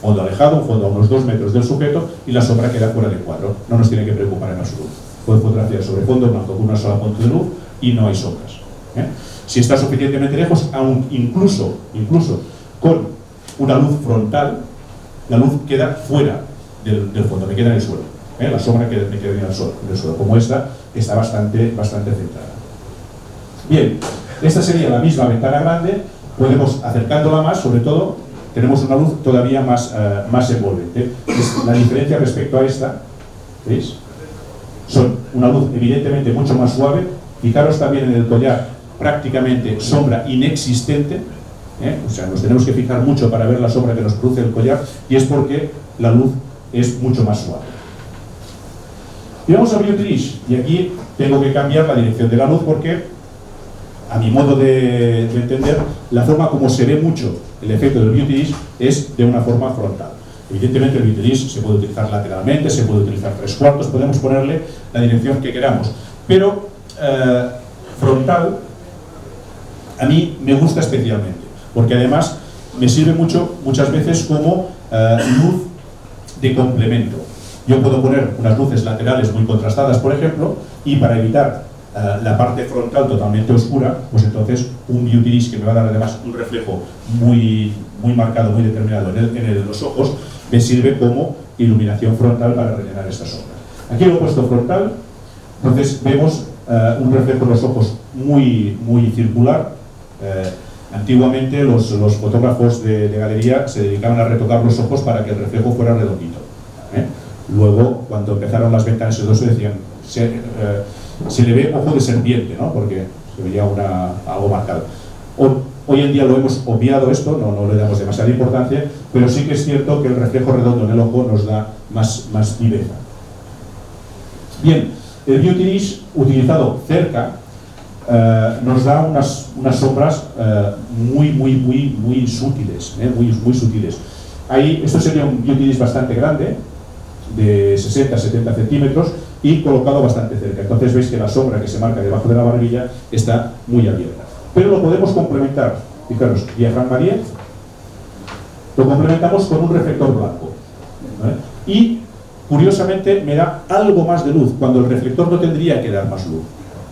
Fondo alejado, un fondo a unos 2 metros del sujeto, y la sombra queda fuera de cuadro. No nos tiene que preocupar en absoluto. Puede fotografiar sobre fondo blanco con una sola fuente de luz y no hay sombras. Si está suficientemente lejos, aun incluso con una luz frontal, la luz queda fuera del fondo, me queda en el suelo. La sombra me queda en el suelo. Como esta, está bastante centrada. Bien, esta sería la misma ventana grande. Podemos, acercándola más, sobre todo, tenemos una luz todavía más envolvente. Es la diferencia respecto a esta, ¿veis? Son una luz evidentemente mucho más suave. Fijaros también en el collar, prácticamente sombra inexistente. O sea, nos tenemos que fijar mucho para ver la sombra que nos produce el collar, y es porque la luz es mucho más suave. Y vamos a Beauty, y aquí tengo que cambiar la dirección de la luz porque, a mi modo de entender, la forma como se ve mucho el efecto del Beauty es de una forma frontal. Evidentemente el Beauty se puede utilizar lateralmente, se puede utilizar 3/4, podemos ponerle la dirección que queramos, pero frontal a mí me gusta especialmente, porque además me sirve muchas veces como luz de complemento. Yo puedo poner unas luces laterales muy contrastadas, por ejemplo, y para evitar la parte frontal totalmente oscura, pues entonces un Beauty que me va a dar además un reflejo muy marcado, muy determinado en los ojos, me sirve como iluminación frontal para rellenar estas sombras. Aquí lo he puesto frontal, entonces vemos un reflejo en los ojos muy circular. Antiguamente los fotógrafos de galería se dedicaban a retocar los ojos para que el reflejo fuera redondito. Luego, cuando empezaron las ventanas y todo eso, decían, se le ve ojo de serpiente, ¿no? Porque se veía algo marcado. Hoy en día lo hemos obviado esto, no le damos demasiada importancia, pero sí que es cierto que el reflejo redondo en el ojo nos da más viveza. Bien, el Beauty utilizado cerca nos da unas sombras muy sutiles, muy sutiles. Ahí, esto sería un Beauty bastante grande, de 60-70 centímetros, y colocado bastante cerca. Entonces veis que la sombra que se marca debajo de la barbilla está muy abierta. Pero lo podemos complementar, fijaros, diafragma 10, lo complementamos con un reflector blanco, ¿vale? Y curiosamente me da algo más de luz, cuando el reflector no tendría que dar más luz,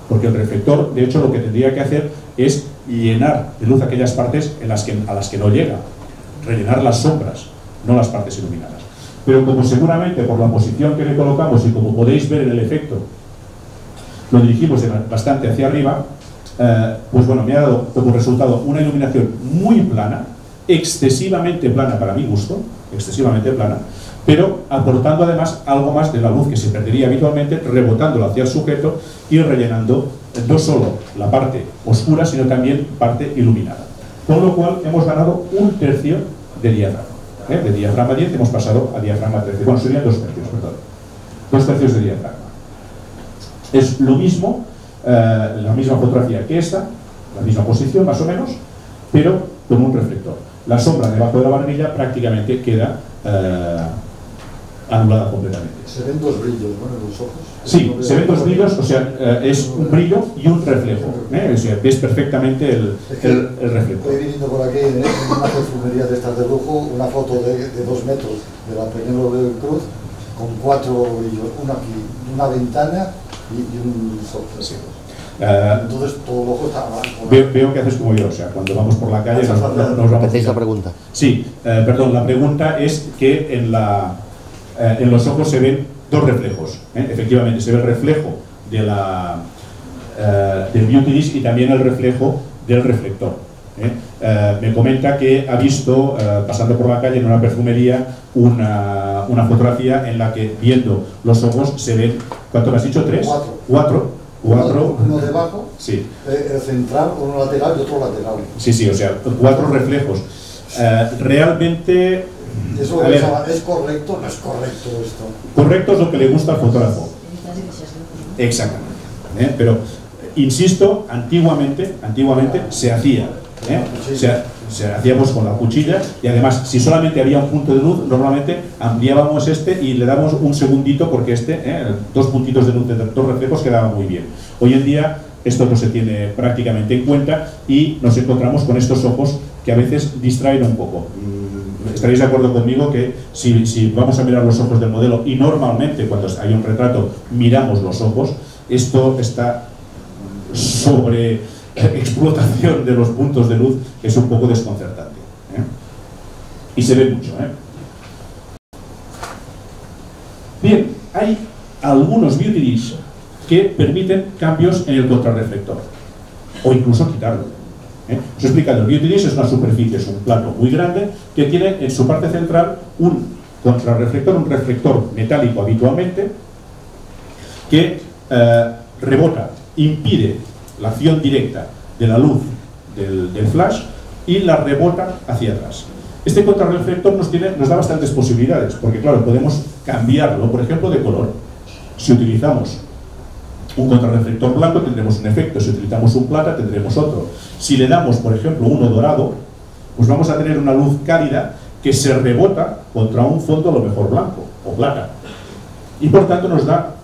porque el reflector, de hecho, lo que tendría que hacer es llenar de luz aquellas partes a las que no llega, rellenar las sombras, no las partes iluminadas. Pero como seguramente por la posición que le colocamos y como podéis ver en el efecto, lo dirigimos bastante hacia arriba, pues bueno, me ha dado como resultado una iluminación muy plana, excesivamente plana para mi gusto, excesivamente plana, pero aportando además algo más de la luz que se perdería habitualmente, rebotándola hacia el sujeto y rellenando no solo la parte oscura, sino también parte iluminada. Con lo cual hemos ganado 1/3 de diafragma. De diafragma 10 hemos pasado a diafragma 13. Bueno, serían 2/3, perdón. 2/3 de diafragma. Es lo mismo, la misma fotografía que esta, la misma posición más o menos, pero con un reflector. La sombra debajo de la barbilla prácticamente queda anulada completamente. Se ven dos brillos, ¿no?, en los ojos. Sí, se ven dos brillos, o sea, es un brillo y un reflejo. O sea, ves perfectamente el reflejo. Estoy viniendo por aquí en una perfumería de estas de lujo, una foto de 2 metros de la Penélope Cruz con 4 brillos, una aquí, una ventana y un sol. Sí. Entonces todo el ojo está blanco. Veo que haces como yo, o sea, cuando vamos por la calle nos vamos. ¿Repetéis la pregunta? Sí, perdón, la pregunta es que en los ojos se ven dos reflejos. Efectivamente, se ve el reflejo del Beauty y también el reflejo del reflector. Me comenta que ha visto, pasando por la calle en una perfumería, una fotografía en la que, viendo los ojos, se ven, ¿cuánto me has dicho? ¿3? 4. 4. Uno debajo, sí. El central, uno lateral y otro lateral. Sí, o sea, 4 reflejos. Realmente... Eso ¿es correcto o no es correcto esto? Correcto es lo que le gusta al fotógrafo. Exactamente. Pero, insisto, antiguamente se hacía. Se hacíamos con la cuchilla, y además, si solamente había un punto de luz, normalmente ampliábamos y le damos un segundito, porque 2 puntitos de luz de 2 reflejos quedaba muy bien. Hoy en día esto no se tiene prácticamente en cuenta y nos encontramos con estos ojos que a veces distraen un poco. Estaréis de acuerdo conmigo que si vamos a mirar los ojos del modelo, y normalmente cuando hay un retrato miramos los ojos, esto está explotación de los puntos de luz es un poco desconcertante, ¿eh? Y se ve mucho, ¿eh? Bien, hay algunos beauty dish que permiten cambios en el contrarreflector o incluso quitarlo, ¿eh? Os he explicado, el beauty dish es una superficie, es un plato muy grande que tiene en su parte central un contrarreflector, un reflector metálico habitualmente que rebota, impide la acción directa de la luz del flash y la rebota hacia atrás. Este contrarreflector nos da bastantes posibilidades, porque claro, podemos cambiarlo, por ejemplo, de color. Si utilizamos un contrarreflector blanco tendremos un efecto, si utilizamos un plata tendremos otro. Si le damos, por ejemplo, uno dorado, pues vamos a tener una luz cálida que se rebota contra un fondo a lo mejor blanco o plata. Y por tanto nos da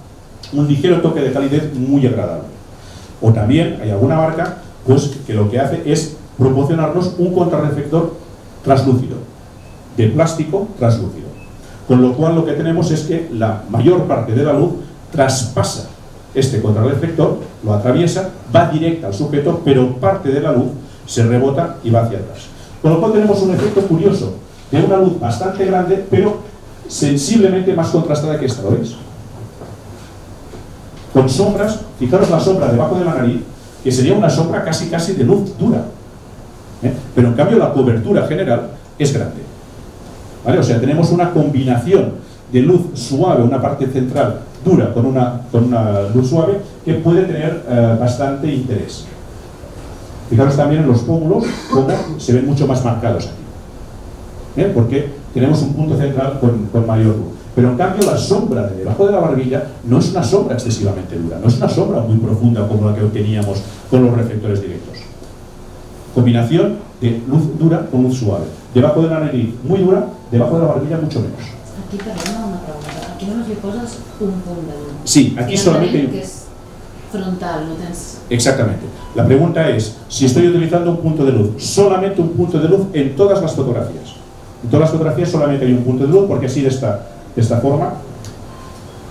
un ligero toque de calidez muy agradable. O también hay alguna marca pues, que lo que hace es proporcionarnos un contrarreflector translúcido, de plástico translúcido. Con lo cual lo que tenemos es que la mayor parte de la luz traspasa este contrarreflector, lo atraviesa, va directa al sujeto, pero parte de la luz se rebota y va hacia atrás. Con lo cual tenemos un efecto curioso de una luz bastante grande, pero sensiblemente más contrastada que esta, ¿lo veis? Con sombras, fijaros la sombra debajo de la nariz, que sería una sombra casi de luz dura, ¿eh? Pero en cambio la cobertura general es grande, ¿vale? O sea, tenemos una combinación de luz suave, una parte central dura con una luz suave que puede tener bastante interés. Fijaros también en los pómulos como se ven mucho más marcados aquí, ¿eh? Porque tenemos un punto central con mayor luz. Pero en cambio la sombra de debajo de la barbilla no es una sombra excesivamente dura, no es una sombra muy profunda como la que obteníamos con los reflectores directos. Combinación de luz dura con luz suave. Debajo de la nariz muy dura, debajo de la barbilla mucho menos. Aquí, perdona, una pregunta. Aquí només li poses un punt de luz. Sí, aquí solamente hay un... que es frontal, no tens... Exactamente. La pregunta es, si estoy utilizando un punto de luz, solamente un punto de luz en todas las fotografías. En todas las fotografías solamente hay un punto de luz porque así de esta forma,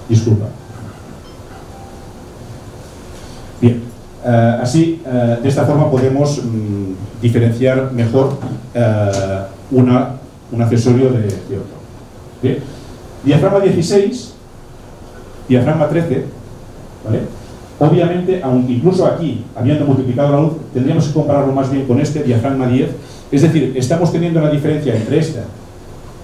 disculpa. Bien, así de esta forma podemos diferenciar mejor un accesorio de otro. ¿Bien? Diafragma 16, diafragma 13, ¿vale? Obviamente, aunque incluso aquí, habiendo multiplicado la luz, tendríamos que compararlo más bien con este diafragma 10, es decir, estamos teniendo la diferencia entre esta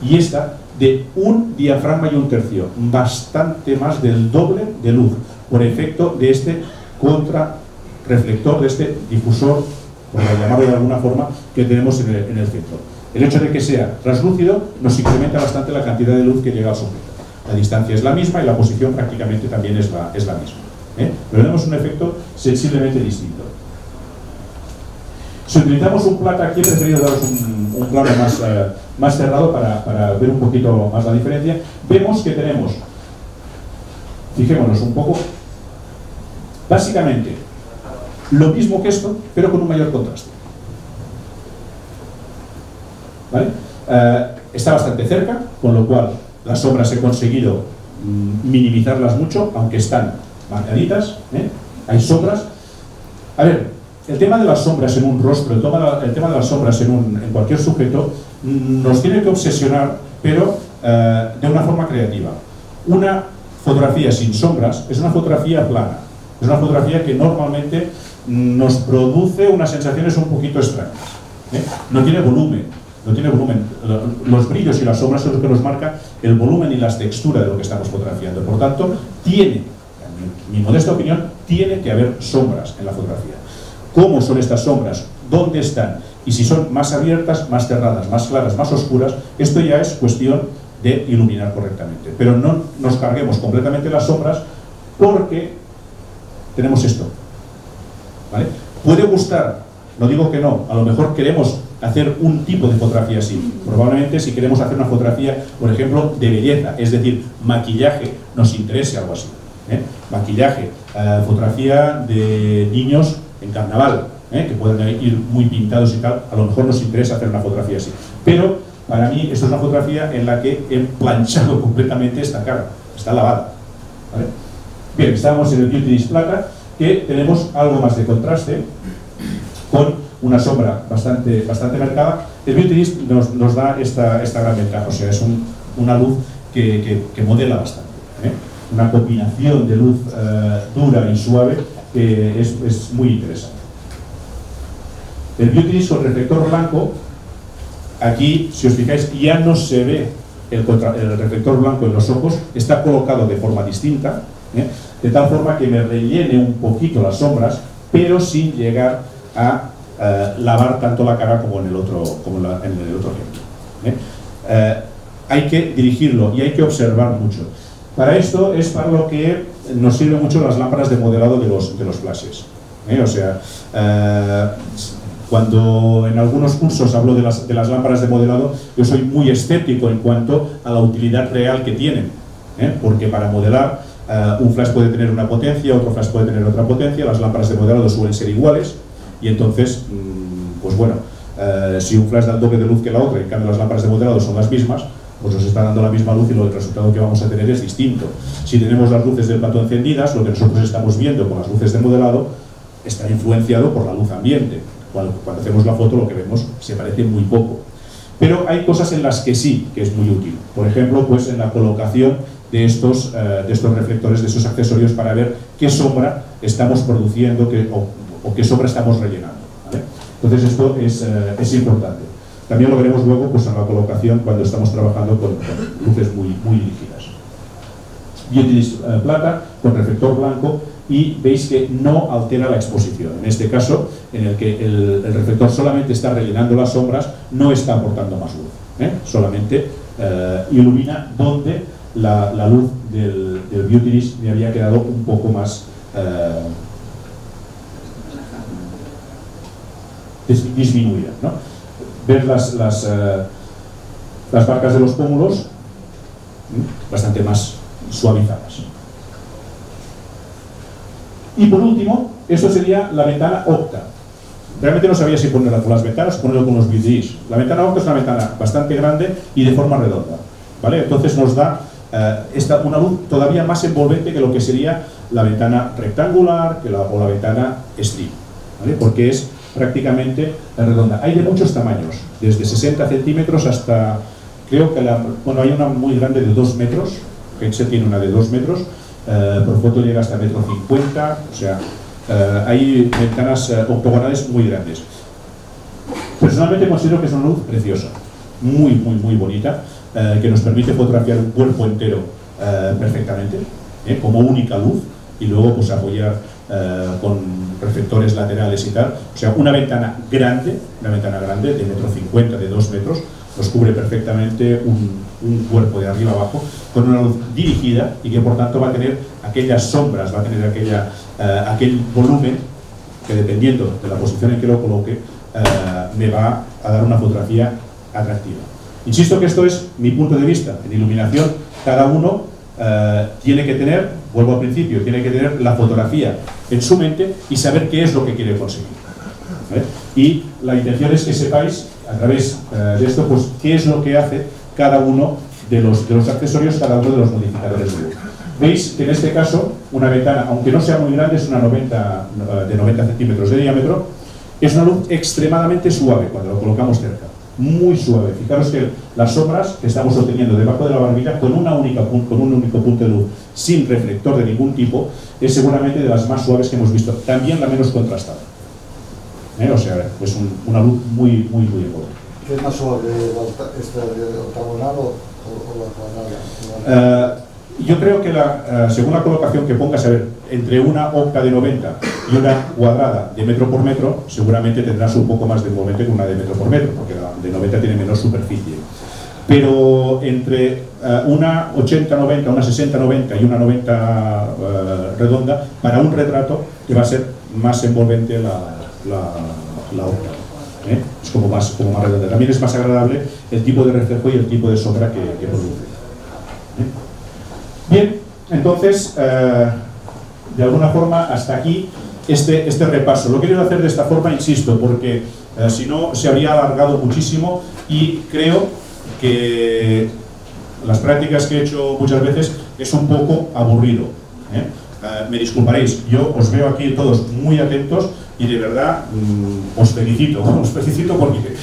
y esta de un diafragma y un tercio, bastante más del doble de luz, por efecto de este contrarreflector, de este difusor, por llamarlo de alguna forma, que tenemos en el centro. El hecho de que sea translúcido nos incrementa bastante la cantidad de luz que llega al sujeto. La distancia es la misma y la posición prácticamente también es la misma, ¿eh? Pero tenemos un efecto sensiblemente distinto. Si utilizamos un plata, aquí he preferido daros un plano más cerrado para ver un poquito más la diferencia. Vemos que tenemos, fijémonos un poco, básicamente lo mismo que esto, pero con un mayor contraste. ¿Vale? Está bastante cerca, con lo cual las sombras he conseguido minimizarlas mucho, aunque están marcaditas, ¿eh? Hay sombras. A ver, el tema de las sombras en un rostro, el tema de las sombras en cualquier sujeto nos tiene que obsesionar, pero de una forma creativa. Una fotografía sin sombras es una fotografía plana, es una fotografía que normalmente nos produce unas sensaciones un poquito extrañas, ¿eh? No tiene volumen, no tiene volumen. Los brillos y las sombras son lo que nos marca el volumen y las texturas de lo que estamos fotografiando. Por tanto, en mi modesta opinión, tiene que haber sombras en la fotografía. ¿Cómo son estas sombras? ¿Dónde están? Y si son más abiertas, más cerradas, más claras, más oscuras, esto ya es cuestión de iluminar correctamente. Pero no nos carguemos completamente las sombras porque tenemos esto, ¿vale? Puede gustar, no digo que no, a lo mejor queremos hacer un tipo de fotografía así. Probablemente si queremos hacer una fotografía, por ejemplo, de belleza, es decir, maquillaje, nos interese algo así, ¿eh? Maquillaje, fotografía de niños en carnaval, que pueden ir muy pintados y tal, a lo mejor nos interesa hacer una fotografía así. Pero para mí esto es una fotografía en la que he planchado completamente esta cara, está lavada, ¿vale? Bien, estamos en el Beauty Dish Plata, que tenemos algo más de contraste, con una sombra bastante marcada. El Beauty Disc nos da esta gran ventaja, o sea, es una luz que modela bastante, ¿eh? Una combinación de luz dura y suave que es muy interesante. El Beauty Disc con reflector blanco, aquí, si os fijáis, ya no se ve el reflector blanco en los ojos, está colocado de forma distinta, ¿eh? De tal forma que me rellene un poquito las sombras, pero sin llegar a lavar tanto la cara como en el otro ejemplo, ¿eh? Hay que dirigirlo y hay que observar mucho. Para esto es para lo que nos sirven mucho las lámparas de modelado de los flashes, ¿eh? O sea, cuando en algunos cursos hablo de las lámparas de modelado, yo soy muy escéptico en cuanto a la utilidad real que tienen, ¿eh? Porque para modelar un flash puede tener una potencia, otro flash puede tener otra potencia, las lámparas de modelado suelen ser iguales y entonces, pues bueno, si un flash da el doble de luz que la otra y en cambio las lámparas de modelado son las mismas, pues nos está dando la misma luz y el resultado que vamos a tener es distinto. Si tenemos las luces del plató encendidas, lo que nosotros estamos viendo con las luces de modelado está influenciado por la luz ambiente. Cuando hacemos la foto lo que vemos se parece muy poco. Pero hay cosas en las que sí, que es muy útil. Por ejemplo, pues en la colocación de estos reflectores, de esos accesorios para ver qué sombra estamos produciendo o qué sombra estamos rellenando, ¿vale? Entonces esto es importante. También lo veremos luego pues, en la colocación cuando estamos trabajando con luces muy rígidas. Beauty Disc plata con reflector blanco y veis que no altera la exposición. En este caso, en el que el reflector solamente está rellenando las sombras, no está aportando más luz, ¿eh? Solamente ilumina donde la luz del Beauty Disc me había quedado un poco más disminuida, ¿no? Ver las marcas de los pómulos bastante más suavizadas. Y por último, esto sería la ventana octa. Realmente no sabía si ponerla con las ventanas o ponerlo con los Beauty Disc. La ventana octa es una ventana bastante grande y de forma redonda, ¿vale? Entonces nos da una luz todavía más envolvente que lo que sería la ventana rectangular o la ventana strip, ¿vale? Porque es prácticamente redonda. Hay de muchos tamaños, desde 60 centímetros hasta, creo que hay una muy grande de 2 metros, Henschel tiene una de 2 metros, por foto llega hasta 1,50 m, o sea, hay ventanas octogonales muy grandes. Personalmente considero que es una luz preciosa, muy bonita, que nos permite fotografiar un cuerpo entero perfectamente, como única luz, y luego pues apoyar con reflectores laterales y tal. O sea, una ventana grande de 1,50 m, de 2 metros, nos cubre perfectamente un cuerpo de arriba abajo con una luz dirigida y que por tanto va a tener aquellas sombras, va a tener aquel volumen que, dependiendo de la posición en que lo coloque, me va a dar una fotografía atractiva. Insisto que esto es mi punto de vista. En iluminación cada uno tiene que tener, vuelvo al principio, tiene que tener la fotografía en su mente y saber qué es lo que quiere conseguir, ¿vale? Y la intención es que sepáis a través de esto pues qué es lo que hace cada uno de los accesorios, cada uno de los modificadores de luz. Veis que en este caso una ventana, aunque no sea muy grande, es una de 90 centímetros de diámetro, es una luz extremadamente suave cuando lo colocamos cerca. Muy suave. Fijaros que las sombras que estamos obteniendo debajo de la barbilla con un único punto de luz, sin reflector de ningún tipo, es seguramente de las más suaves que hemos visto. También la menos contrastada. O sea, pues una luz muy envolvente. ¿Qué es más suave, este octagonal o la cuadrada? Yo creo que según la colocación que pongas, a ver, entre una octa de 90 y una cuadrada de metro por metro, seguramente tendrás un poco más de envolvente que una de metro por metro, porque la de 90 tiene menos superficie. Pero entre una 80-90, una 60-90 y una 90 redonda, para un retrato te va a ser más envolvente la octa. Es como más redonda. También es más agradable el tipo de reflejo y el tipo de sombra que produce. Bien, entonces, de alguna forma, hasta aquí este repaso. Lo he querido hacer de esta forma, insisto, porque si no se habría alargado muchísimo y creo que las prácticas que he hecho muchas veces es un poco aburrido. Me disculparéis, yo os veo aquí todos muy atentos, y de verdad os felicito porque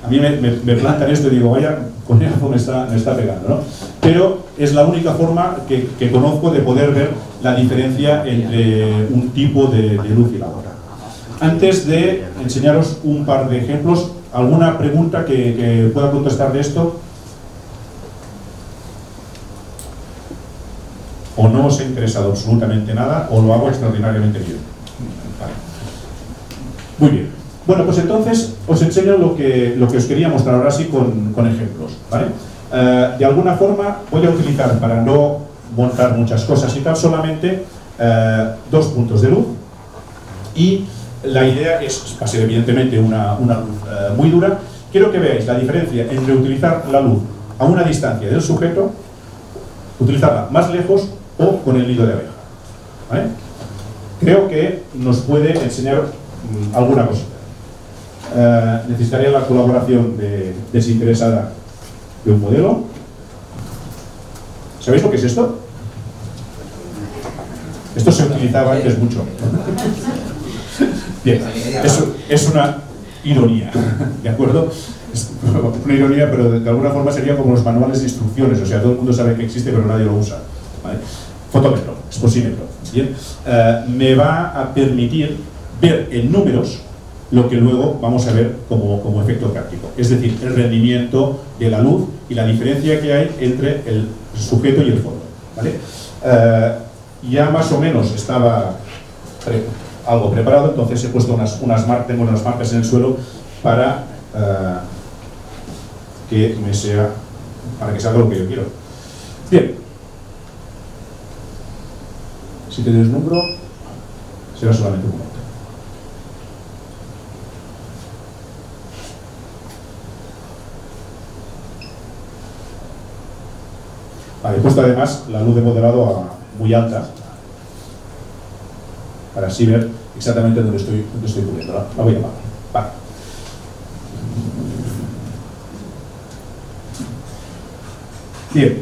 a mí me plantan esto y digo, vaya conejo me está pegando, ¿no? Pero es la única forma que conozco de poder ver la diferencia entre un tipo de luz y la otra. Antes de enseñaros un par de ejemplos, ¿alguna pregunta que pueda contestar de esto? ¿O no os ha interesado absolutamente nada o lo hago extraordinariamente bien? Vale. Muy bien. Bueno, pues entonces os enseño lo que os quería mostrar ahora sí con ejemplos, ¿vale? De alguna forma voy a utilizar, para no montar muchas cosas y tal, solamente 2 puntos de luz, y la idea es, va a ser evidentemente una luz muy dura. Quiero que veáis la diferencia entre utilizar la luz a una distancia del sujeto, utilizarla más lejos o con el nido de abeja, ¿vale? Creo que nos puede enseñar alguna cosita. Necesitaría la colaboración desinteresada de un modelo. ¿Sabéis lo que es esto? Esto se utilizaba antes mucho. Bien, es una ironía, ¿de acuerdo? Es una ironía, pero de alguna forma sería como los manuales de instrucciones, o sea, todo el mundo sabe que existe, pero nadie lo usa, ¿vale? Fotómetro, exposímetro, ¿bien? Me va a permitir ver en números lo que luego vamos a ver como efecto práctico, es decir, el rendimiento de la luz y la diferencia que hay entre el sujeto y el fondo, ¿vale? Ya más o menos estaba algo preparado, entonces he puesto unas marcas en el suelo para que salga lo que yo quiero. Bien, si te deslumbro será solamente un momento. Vale, he puesto además la luz de modelado muy alta para así ver exactamente dónde estoy cubriendo. La voy a apagar. Vale. Bien.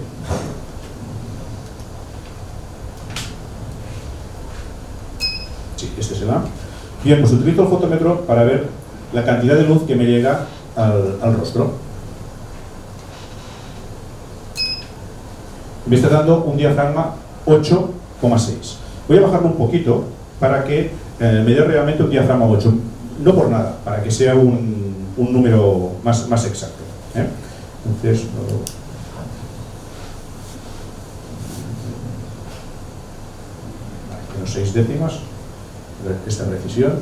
Sí, este será. Bien, pues utilizo el fotómetro para ver la cantidad de luz que me llega al rostro. Me está dando un diafragma 8,6. Voy a bajarlo un poquito para que me dé realmente un diafragma 8. No por nada, para que sea un número más exacto, ¿eh? Entonces, unos 6 décimas, esta precisión.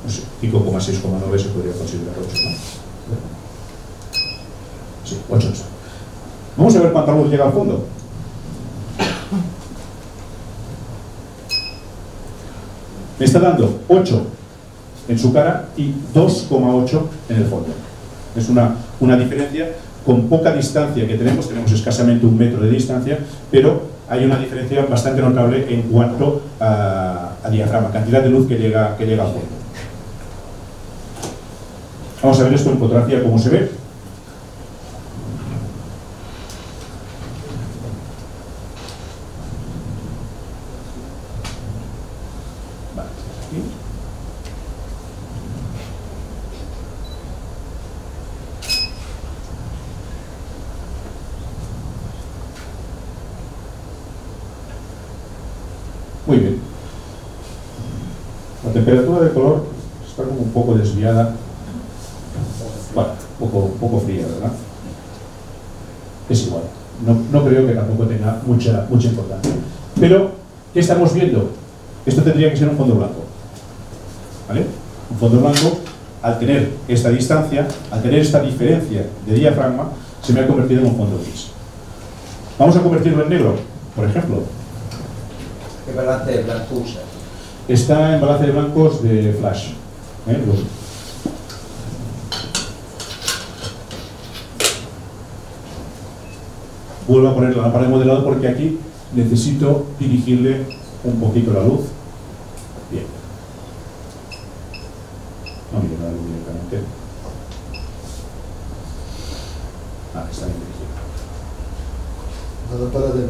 No sé, 5,6,9 se podría considerar 8, ¿no? Sí, 8 está. Vamos a ver cuánta luz llega al fondo. Me está dando 8 en su cara y 2,8 en el fondo. Es una diferencia con poca distancia que tenemos escasamente 1 metro de distancia, pero hay una diferencia bastante notable en cuanto a diafragma, cantidad de luz que llega al fondo. Vamos a ver esto en fotografía cómo se ve. Vale, aquí. Muy bien. La temperatura de color está como un poco desviada. Bueno, un poco fría, ¿verdad? Es igual. No creo que tampoco tenga mucha importancia. Pero, ¿qué estamos viendo? Esto tendría que ser un fondo blanco, ¿vale? Un fondo blanco, al tener esta distancia, al tener esta diferencia de diafragma, se me ha convertido en un fondo gris. Vamos a convertirlo en negro, por ejemplo. ¿Qué balance de blanco usa? Está en balance de blancos de flash, ¿eh? Vuelvo a poner la lámpara de modelado porque aquí necesito dirigirle un poquito la luz. Bien. No mire la luz directamente. Está bien dirigida. La lámpara de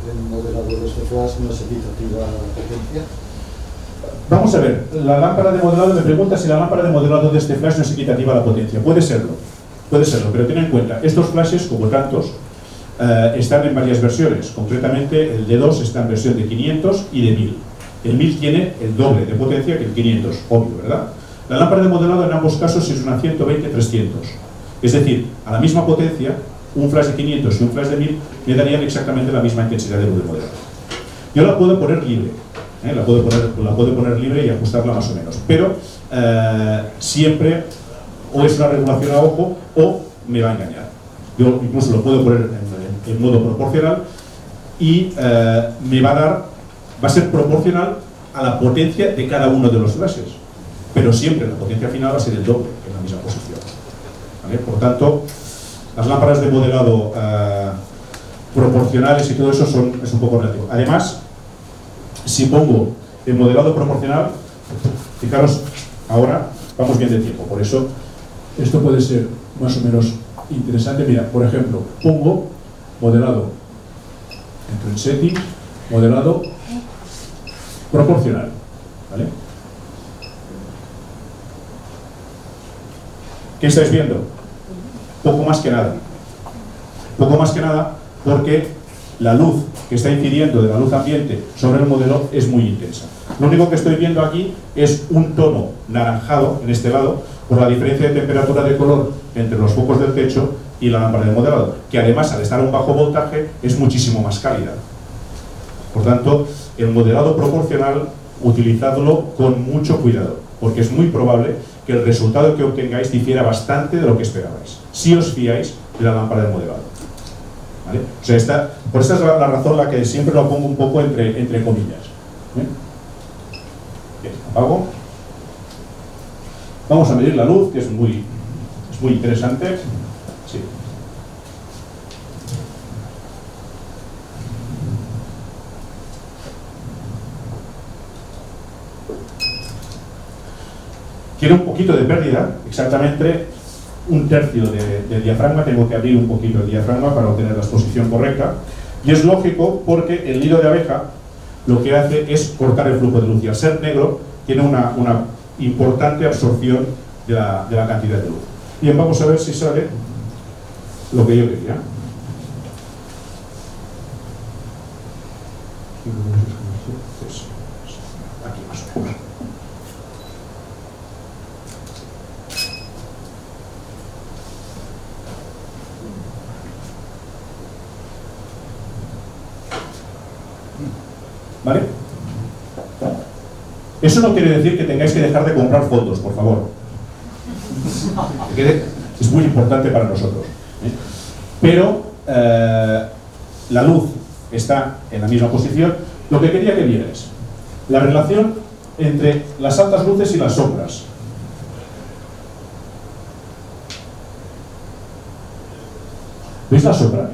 el modelado de este flash no es equitativa la potencia. Vamos a ver, la lámpara de modelado, me pregunta si la lámpara de modelado de este flash no es equitativa a la potencia. Puede serlo, pero ten en cuenta, estos flashes, como tantos, están en varias versiones. Concretamente, el D2 está en versión de 500 y de 1000. El 1000 tiene el doble de potencia que el 500, obvio, ¿verdad? La lámpara de modelado en ambos casos es una 120-300. Es decir, a la misma potencia, un flash de 500 y un flash de 1000 le darían exactamente la misma intensidad de luz de modelado. Yo la puedo poner libre, la puedo poner libre y ajustarla más o menos, pero siempre o es una regulación a ojo o me va a engañar. Yo incluso lo puedo poner en modo proporcional y va a ser proporcional a la potencia de cada uno de los flashes, pero siempre la potencia final va a ser el doble en la misma posición, ¿vale? Por tanto, las lámparas de modelado proporcionales y todo eso es un poco relativo. Además, si pongo el modelado proporcional, fijaros, ahora vamos bien de tiempo, por eso esto puede ser más o menos interesante. Mira, por ejemplo, pongo modelado, entro en setting, modelado proporcional, ¿vale? ¿Qué estáis viendo? Poco más que nada. Poco más que nada porque la luz que está incidiendo de la luz ambiente sobre el modelo es muy intensa. Lo único que estoy viendo aquí es un tono naranjado en este lado por la diferencia de temperatura de color entre los focos del techo y la lámpara de modelado, que además al estar a un bajo voltaje es muchísimo más cálida. Por tanto, el modelado proporcional, utilizadlo con mucho cuidado, porque es muy probable que el resultado que obtengáis difiera bastante de lo que esperabais, si os fiáis de la lámpara de modelado. ¿Vale? O sea, por esta es la razón la que siempre lo pongo un poco entre comillas. Bien, apago. Vamos a medir la luz, que es muy interesante. Sí. Tiene un poquito de pérdida, exactamente 1/3 del diafragma. Tengo que abrir un poquito el diafragma para obtener la exposición correcta. Y es lógico porque el nido de abeja lo que hace es cortar el flujo de luz. Y al ser negro, tiene una importante absorción de la cantidad de luz. Bien, vamos a ver si sale lo que yo quería. Aquí más o menos. ¿Vale? Eso no quiere decir que tengáis que dejar de comprar fondos, por favor. Es muy importante para nosotros. Pero la luz está en la misma posición. Lo que quería que vierais, la relación entre las altas luces y las sombras. ¿Veis la sombra?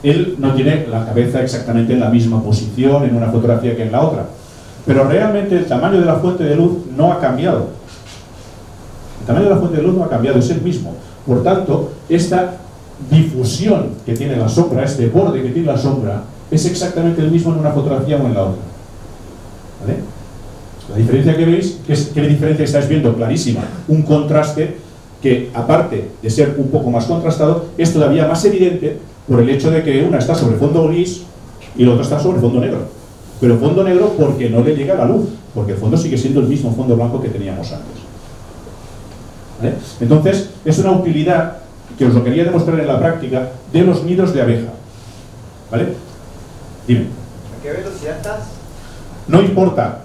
Él no tiene la cabeza exactamente en la misma posición en una fotografía que en la otra, pero realmente el tamaño de la fuente de luz no ha cambiado. El tamaño de la fuente de luz no ha cambiado, es el mismo. Por tanto, esta difusión que tiene la sombra, este borde que tiene la sombra, es exactamente el mismo en una fotografía o en la otra. ¿Vale? La diferencia que veis, ¿qué diferencia estáis viendo? Clarísima. Un contraste que, aparte de ser un poco más contrastado, es todavía más evidente por el hecho de que una está sobre fondo gris y la otra está sobre fondo negro. Pero fondo negro porque no le llega la luz, porque el fondo sigue siendo el mismo fondo blanco que teníamos antes. ¿Vale? Entonces, es una utilidad que os lo quería demostrar en la práctica de los nidos de abeja. ¿Vale? Dime. ¿A qué velocidad estás? No importa.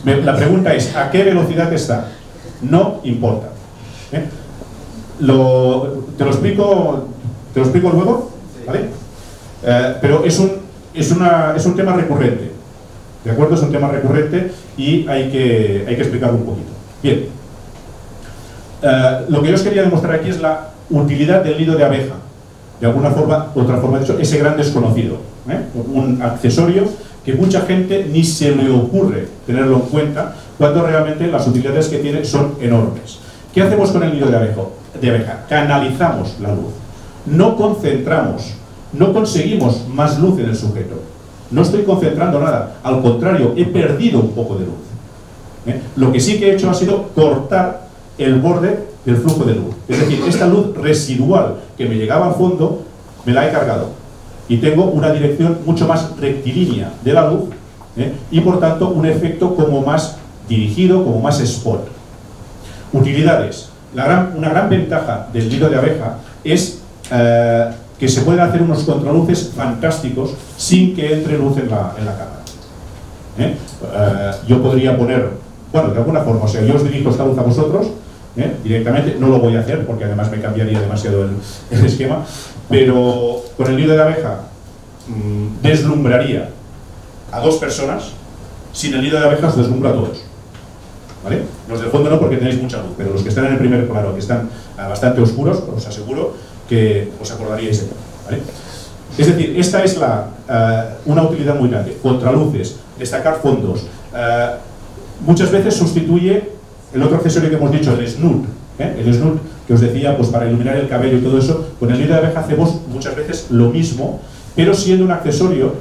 Okay. La pregunta es, ¿a qué velocidad está? No importa. Te lo explico luego, Sí. ¿vale? Pero es un tema recurrente, ¿de acuerdo? Es un tema recurrente y hay que explicarlo un poquito. Bien, lo que yo os quería demostrar aquí es la utilidad del nido de abeja. De alguna forma, otra forma de hecho, ese gran desconocido, un accesorio que mucha gente ni se le ocurre tenerlo en cuenta, cuando realmente las utilidades que tiene son enormes. ¿Qué hacemos con el nido de abeja? Canalizamos la luz. No concentramos no conseguimos más luz en el sujeto. No estoy concentrando nada, al contrario, he perdido un poco de luz. Lo que sí que he hecho ha sido cortar el borde del flujo de luz. Es decir, esta luz residual que me llegaba al fondo, me la he cargado. Y tengo una dirección mucho más rectilínea de la luz, y por tanto un efecto como más dirigido, como más spot. Utilidades. Una gran ventaja del nido de abeja es que se pueden hacer unos contraluces fantásticos sin que entre luz en la cámara. Yo podría poner, bueno, de alguna forma, o sea, yo os dirijo esta luz a vosotros directamente, no lo voy a hacer porque además me cambiaría demasiado el esquema, pero con el nido de abeja deslumbraría a 2 personas, sin el nido de abeja os deslumbra a todos. ¿Vale? Los del fondo no, porque tenéis mucha luz, pero los que están en el primer plano, que están bastante oscuros, os aseguro que os acordaríais de ello. ¿Vale? Es decir, esta es una utilidad muy grande. Contraluces, destacar fondos. Muchas veces sustituye el otro accesorio que hemos dicho, el snoot. El snoot que os decía, pues para iluminar el cabello y todo eso. Con el nido de abeja hacemos muchas veces lo mismo, pero siendo un accesorio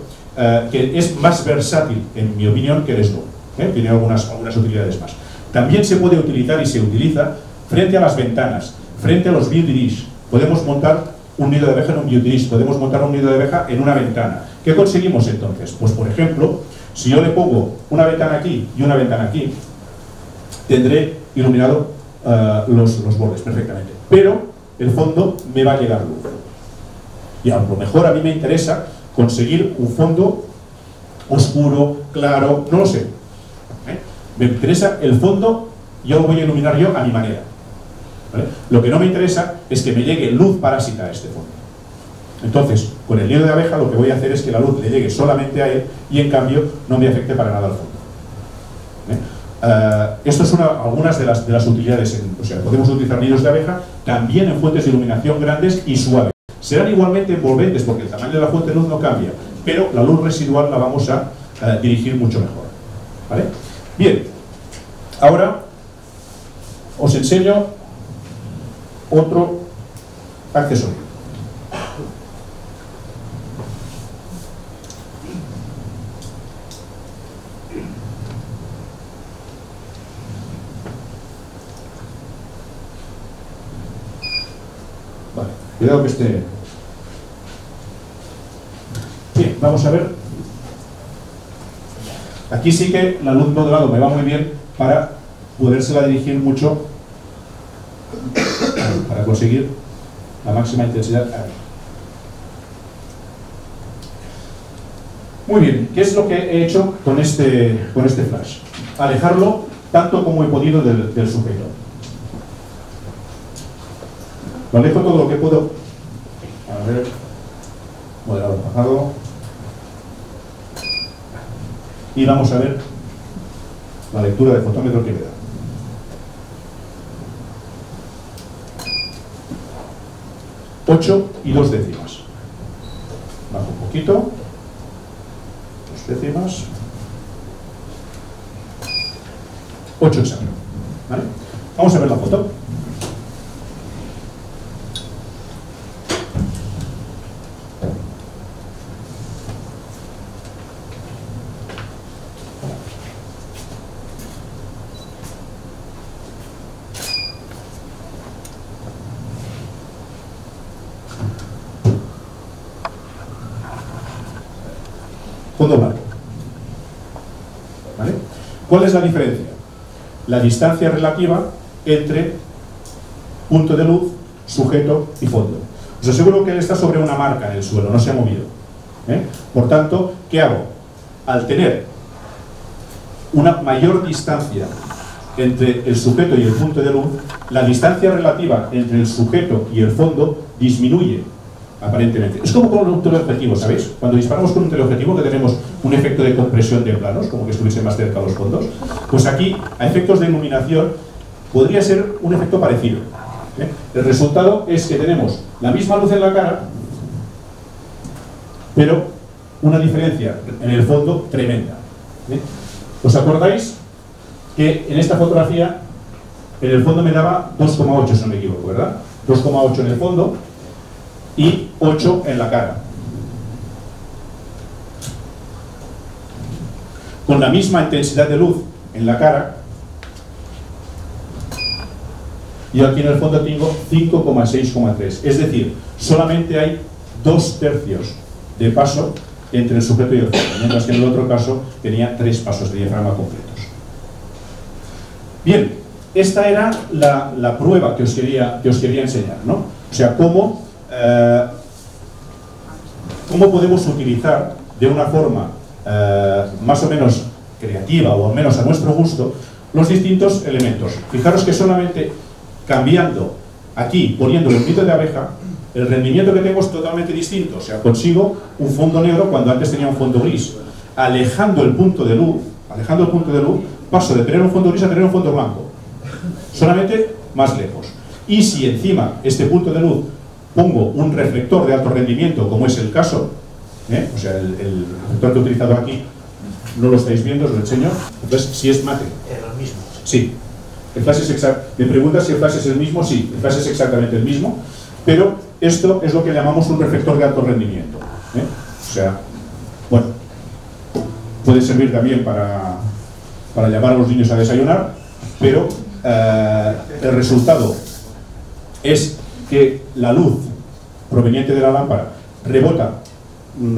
que es más versátil, en mi opinión, que el snoot. Tiene algunas utilidades más. También se puede utilizar y se utiliza frente a las ventanas, frente a los beauty dish. Podemos montar un nido de abeja en un beauty dish, podemos montar un nido de abeja en una ventana. ¿Qué conseguimos entonces? Pues por ejemplo, si yo le pongo una ventana aquí y una ventana aquí, tendré iluminado los bordes perfectamente. Pero el fondo me va a llegar luz. Y a lo mejor a mí me interesa conseguir un fondo oscuro, claro, no lo sé. Me interesa el fondo, yo lo voy a iluminar yo a mi manera. ¿Vale? Lo que no me interesa es que me llegue luz parásita a este fondo. Entonces, con el nido de abeja lo que voy a hacer es que la luz le llegue solamente a él y en cambio no me afecte para nada al fondo. Esto son algunas de las utilidades. O sea, podemos utilizar nidos de abeja también en fuentes de iluminación grandes y suaves. Serán igualmente envolventes porque el tamaño de la fuente de luz no cambia, pero la luz residual la vamos a dirigir mucho mejor. ¿Vale? Bien, ahora os enseño otro accesorio. Vale, cuidado que esté. Bien, vamos a ver. Aquí sí que la luz modelado me va muy bien para podérsela dirigir mucho, para conseguir la máxima intensidad. Muy bien, ¿qué es lo que he hecho con este flash? Alejarlo tanto como he podido del sujeto. Lo alejo todo lo que puedo. A ver, modelado bajado. Y vamos a ver la lectura de fotómetro que me da. Ocho y 2 décimas. Bajo un poquito. 2 décimas. 8 exacto. ¿Vale? Vamos a ver la foto. Fondo blanco. ¿Vale? ¿Cuál es la diferencia? La distancia relativa entre punto de luz, sujeto y fondo. Os aseguro que él está sobre una marca en el suelo, no se ha movido. Por tanto, ¿qué hago? Al tener una mayor distancia entre el sujeto y el punto de luz, la distancia relativa entre el sujeto y el fondo disminuye. Aparentemente. Es como con un teleobjetivo, ¿sabéis? Cuando disparamos con un teleobjetivo que tenemos un efecto de compresión de planos, como que estuviese más cerca los fondos, pues aquí, a efectos de iluminación, podría ser un efecto parecido. El resultado es que tenemos la misma luz en la cara, pero una diferencia en el fondo tremenda. ¿Os acordáis que en esta fotografía en el fondo me daba 2,8, si no me equivoco, ¿verdad? 2,8 en el fondo y 8 en la cara. con la misma intensidad de luz en la cara, y aquí en el fondo tengo 5,6,3. Es decir, solamente hay 2/3 de paso entre el sujeto y el fondo, mientras que en el otro caso tenía 3 pasos de diafragma completos. Bien, esta era la prueba que os quería enseñar, ¿no? O sea, cómo podemos utilizar de una forma más o menos creativa, o al menos a nuestro gusto, los distintos elementos. Fijaros que solamente cambiando aquí, poniendo el nito de abeja, el rendimiento que tengo es totalmente distinto. O sea, consigo un fondo negro cuando antes tenía un fondo gris. Alejando el punto de luz, paso de tener un fondo gris a tener un fondo blanco. Solamente más lejos. Y si encima este punto de luz pongo un reflector de alto rendimiento, como es el caso, o sea, el reflector que he utilizado aquí, no lo estáis viendo, os lo enseño. Entonces, si es mate. Es lo mismo. Sí. El flash es me preguntas si el flash es el mismo. Sí, el flash es exactamente el mismo, pero esto es lo que llamamos un reflector de alto rendimiento. O sea, bueno, puede servir también para llamar a los niños a desayunar, pero el resultado es que la luz proveniente de la lámpara rebota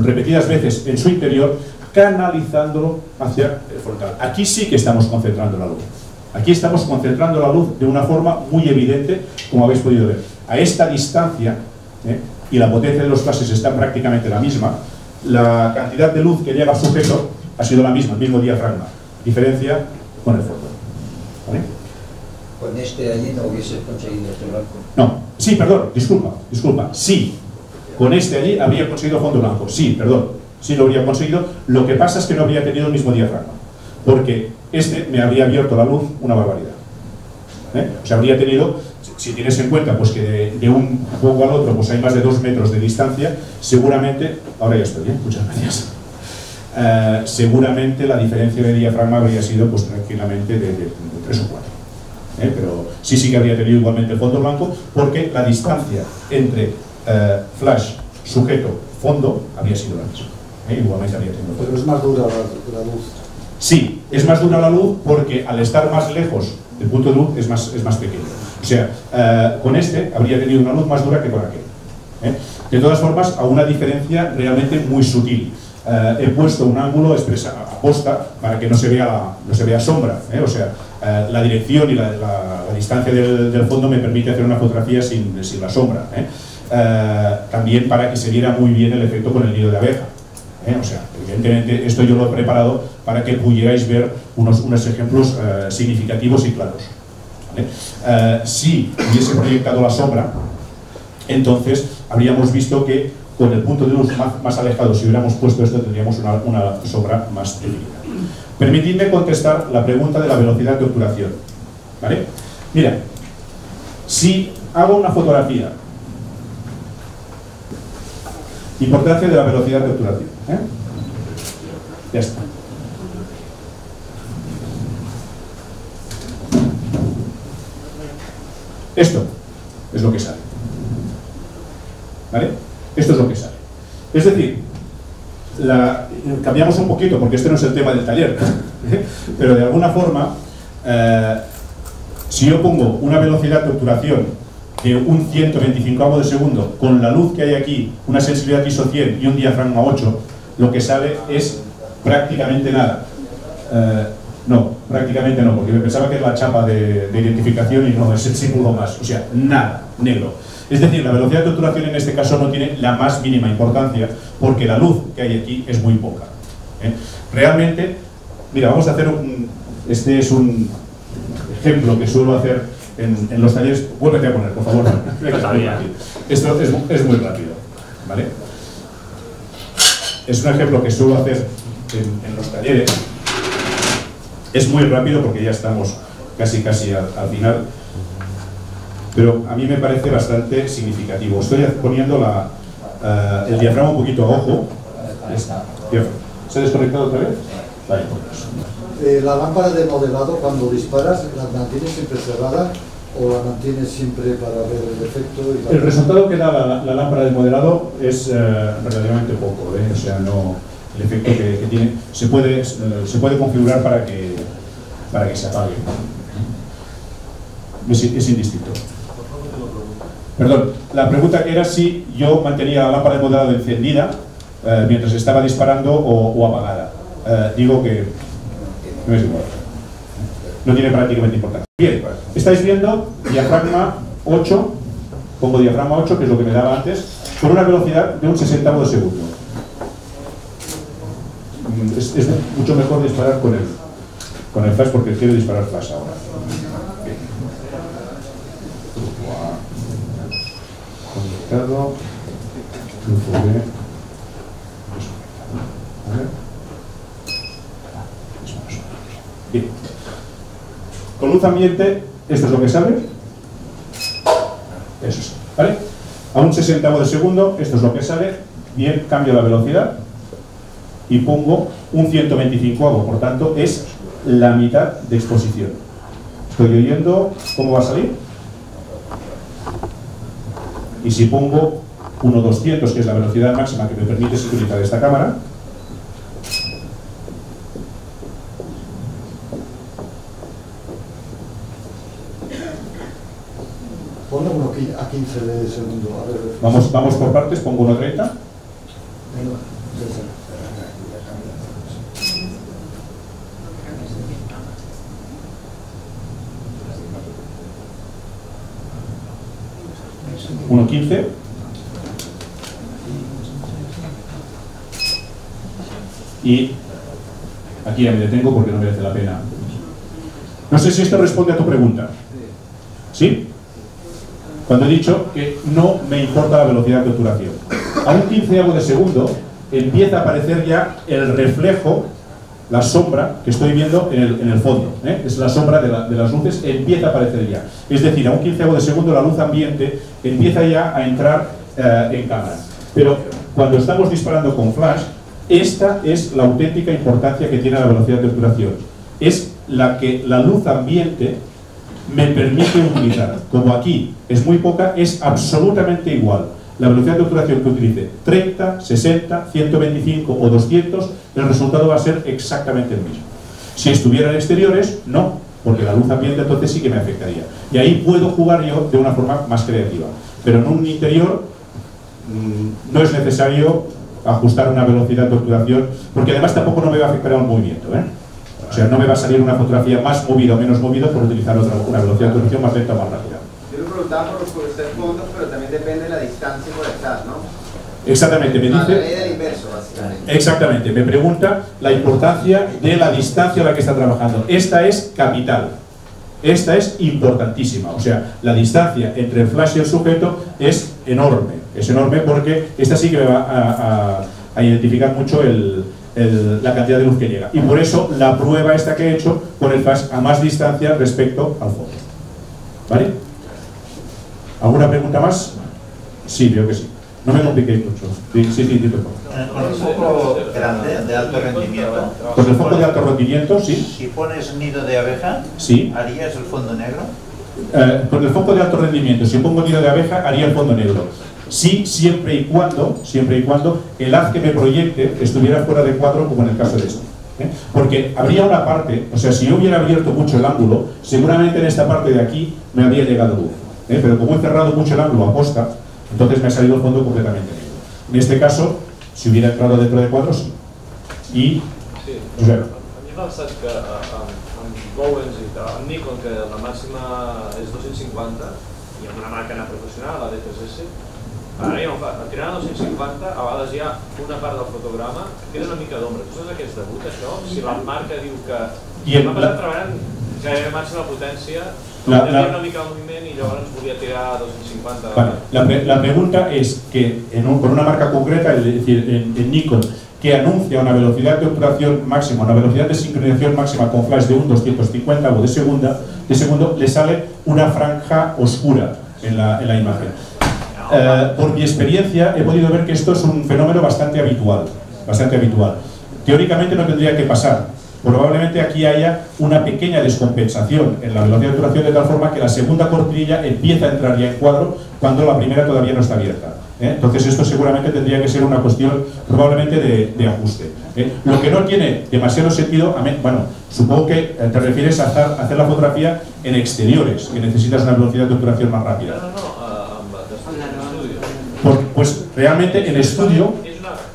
repetidas veces en su interior, canalizándolo hacia el frontal. Aquí sí que estamos concentrando la luz. Aquí estamos concentrando la luz de una forma muy evidente, como habéis podido ver. A esta distancia, y la potencia de los flashes está prácticamente la misma, la cantidad de luz que llega al sujeto ha sido la misma, el mismo diafragma. Diferencia con el fondo. ¿Vale? Con este allí no hubiese conseguido este blanco. No, sí, perdón, disculpa. Sí, con este allí habría conseguido fondo blanco. Sí, perdón, sí lo habría conseguido. Lo que pasa es que no habría tenido el mismo diafragma, porque este me habría abierto la luz una barbaridad. O sea, habría tenido, si tienes en cuenta pues que de un foco al otro pues hay más de 2 metros de distancia, seguramente, ahora ya estoy bien, muchas gracias. Seguramente la diferencia de diafragma habría sido pues tranquilamente de 3 o 4. Pero sí que habría tenido igualmente el fondo blanco, porque la distancia entre flash, sujeto, fondo habría sido la misma. Igualmente habría tenido. Pero es más dura la luz. Sí, es más dura la luz porque al estar más lejos del punto de luz es más pequeño. O sea, con este habría tenido una luz más dura que con aquel. De todas formas, a una diferencia realmente muy sutil. He puesto un ángulo aposta para que no se vea sombra. O sea, la dirección y la distancia del fondo me permite hacer una fotografía sin la sombra. También para que se viera muy bien el efecto con el nido de abeja. O sea, evidentemente esto yo lo he preparado para que pudierais ver unos ejemplos significativos y claros. ¿Vale? Si hubiese proyectado la sombra, entonces habríamos visto que con el punto de luz más alejado, si hubiéramos puesto esto, tendríamos una sombra más definida. Permitidme contestar la pregunta de la velocidad de obturación. ¿Vale? Mira, si hago una fotografía, importancia de la velocidad de obturación. Ya está. Esto es lo que sale. ¿Vale? Esto es lo que sale. Es decir, cambiamos un poquito porque este no es el tema del taller, pero de alguna forma, si yo pongo una velocidad de obturación de un 125avo de segundo con la luz que hay aquí, una sensibilidad ISO 100 y un diafragma 8, lo que sale es prácticamente nada. No, prácticamente no, porque me pensaba que es la chapa de identificación y no, es el símbolo más, o sea, nada, negro. Es decir, la velocidad de obturación en este caso no tiene la más mínima importancia porque la luz que hay aquí es muy poca. Realmente, mira, vamos a hacer este es un ejemplo que suelo hacer en los talleres. Vuélvete a poner, por favor. Esto es muy rápido, ¿vale? Es un ejemplo que suelo hacer en los talleres. Es muy rápido porque ya estamos casi al final. Pero a mí me parece bastante significativo. Estoy poniendo el diafragma un poquito a ojo. ¿Se ha desconectado otra vez? Vale, pues. La lámpara de modelado, cuando disparas, ¿la mantienes siempre cerrada o la mantienes siempre para ver el efecto? El resultado que da la lámpara de modelado es relativamente poco. O sea, no el efecto que tiene se puede configurar para que se apague. Es indistinto. Perdón, la pregunta era si yo mantenía la lámpara de moderado encendida mientras estaba disparando o apagada. Digo que no es igual. No tiene prácticamente importancia. Bien, estáis viendo diafragma 8, pongo diafragma 8, que es lo que me daba antes, con una velocidad de un 60º de segundo. Es mucho mejor disparar con el flash porque quiero disparar flash ahora. Bien. Conectado, flujo B. Bien. Con luz ambiente, esto es lo que sale. Eso es, ¿vale? A un 60º de segundo, esto es lo que sale. Bien, cambio la velocidad y pongo un 125º, por tanto es la mitad de exposición. Estoy oyendo cómo va a salir. Y si pongo 1.200, que es la velocidad máxima que me permite sincronizar esta cámara, Ponle uno aquí a 15 de segundo. A ver. vamos por partes, pongo 1.30. 1.15. Y aquí ya me detengo porque no merece la pena. No sé si esto responde a tu pregunta. ¿Sí? Cuando he dicho que no me importa la velocidad de obturación. A un 15º de segundo empieza a aparecer ya el reflejo, la sombra que estoy viendo en el fondo. Es la sombra de las luces, empieza a aparecer ya. Es decir, a un 15º de segundo la luz ambiente empieza ya a entrar en cámara. Pero cuando estamos disparando con flash, esta es la auténtica importancia que tiene la velocidad de obturación. Es la que la luz ambiente me permite utilizar. Como aquí es muy poca, es absolutamente igual. La velocidad de obturación que utilice, 30, 60, 125 o 200, el resultado va a ser exactamente el mismo. Si estuviera en exteriores, no, porque la luz ambiente entonces sí que me afectaría. Y ahí puedo jugar yo de una forma más creativa. Pero en un interior no es necesario ajustar una velocidad de obturación, porque además tampoco no me va a afectar al movimiento, O sea, no me va a salir una fotografía más movida o menos movida por utilizar una velocidad de obturación más lenta o más rápida. Yo le preguntaba por los fondos, pero también depende de la distancia por estar, ¿no? Exactamente, me dice. La ley del inverso, básicamente. Exactamente, me pregunta la importancia de la distancia a la que está trabajando. Esta es capital. Esta es importantísima. O sea, la distancia entre el flash y el sujeto es enorme. Es enorme porque esta sí que me va a identificar mucho la cantidad de luz que llega. Y por eso la prueba esta que he hecho con el flash a más distancia respecto al fondo. ¿Vale? ¿Alguna pregunta más? Sí, veo que sí. No me compliquéis mucho. Sí, dime. Con el foco grande de alto rendimiento. Con el foco de alto rendimiento, sí. Si pones nido de abeja, sí. ¿harías el fondo negro? Con el foco de alto rendimiento, si pongo nido de abeja, haría el fondo negro. Sí, siempre y cuando el haz que me proyecte estuviera fuera de cuadro, como en el caso de este. Porque habría una parte, o sea, si yo hubiera abierto mucho el ángulo, seguramente en esta parte de aquí me habría llegado luz. Pero como he cerrado mucho el ángulo a posta, entonces me ha salido el fondo completamente negro. En este caso, si hubiera entrado dentro de cuadro, sí. Y... Sí, o sea, a mi m'ha passat que amb Bowens i amb Nikon, que la màxima és 250, i amb una màquina professional, la D3S, ara ja no fa, tirant a 250, a vegades hi ha una part del fotograma que queda una mica d'ombra. Tu saps a què és degut, això? Si la marca diu que... M'ha passat treballant gairebé màxima potència, tenia una mica de moviment i llavors volia tirar a 250. Vale. La pregunta es que con una marca concreta, es decir, en Nikon, que anuncia una velocidad de obturación máxima, una velocidad de sincronización máxima con flash de un 250 o de segundo, le sale una franja oscura en la imagen. Por mi experiencia he podido ver que esto es un fenómeno bastante habitual. Teóricamente no tendría que pasar. Probablemente aquí haya una pequeña descompensación en la velocidad de obturación, de tal forma que la segunda cortinilla empieza a entrar ya en cuadro cuando la primera todavía no está abierta. Entonces esto seguramente tendría que ser una cuestión probablemente de ajuste. Lo que no tiene demasiado sentido, bueno, supongo que te refieres a hacer la fotografía en exteriores, que necesitas una velocidad de obturación más rápida. Pues realmente en estudio...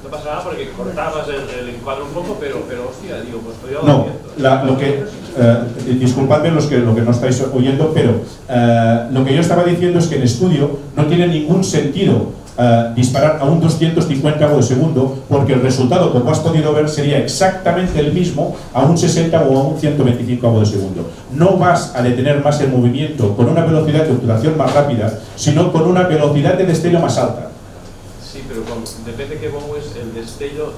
No pasa nada porque cortabas el encuadro un poco, pero hostia, digo, pues estoy no, disculpadme lo que no estáis oyendo, pero lo que yo estaba diciendo es que en estudio no tiene ningún sentido disparar a un 250avo de segundo, porque el resultado, como has podido ver, sería exactamente el mismo a un 60 o a un 125avo de segundo. No vas a detener más el movimiento con una velocidad de obturación más rápida, sino con una velocidad de destello más alta. Sí, pero depende de qué bombo es, el destello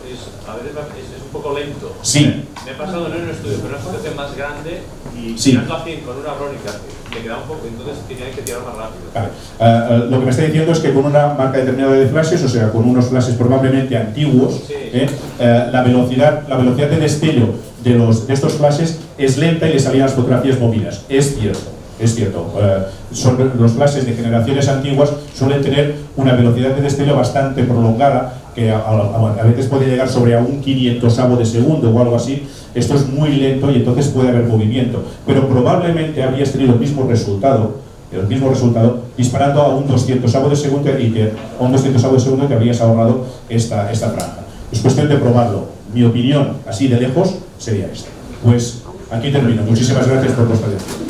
a veces es un poco lento. Sí. Me he pasado no en un estudio, pero en una situación más grande y sí. tirando así con una brónica me quedaba un poco, entonces tenía que tirar más rápido. Vale. Lo que me está diciendo es que con una marca determinada de flashes, o sea, con unos flashes probablemente antiguos, sí. La velocidad de destello de estos flashes es lenta y le salían las fotografías movidas. Es cierto. Es cierto, los flashes de generaciones antiguas suelen tener una velocidad de destello bastante prolongada, que a veces puede llegar sobre a un 500avo de segundo o algo así. Esto es muy lento y entonces puede haber movimiento, pero probablemente habrías tenido el mismo resultado disparando a un 200avo de segundo y te habrías ahorrado esta franja. Es cuestión de probarlo. Mi opinión, así de lejos, sería esta. Pues aquí termino. Muchísimas gracias por vuestra atención.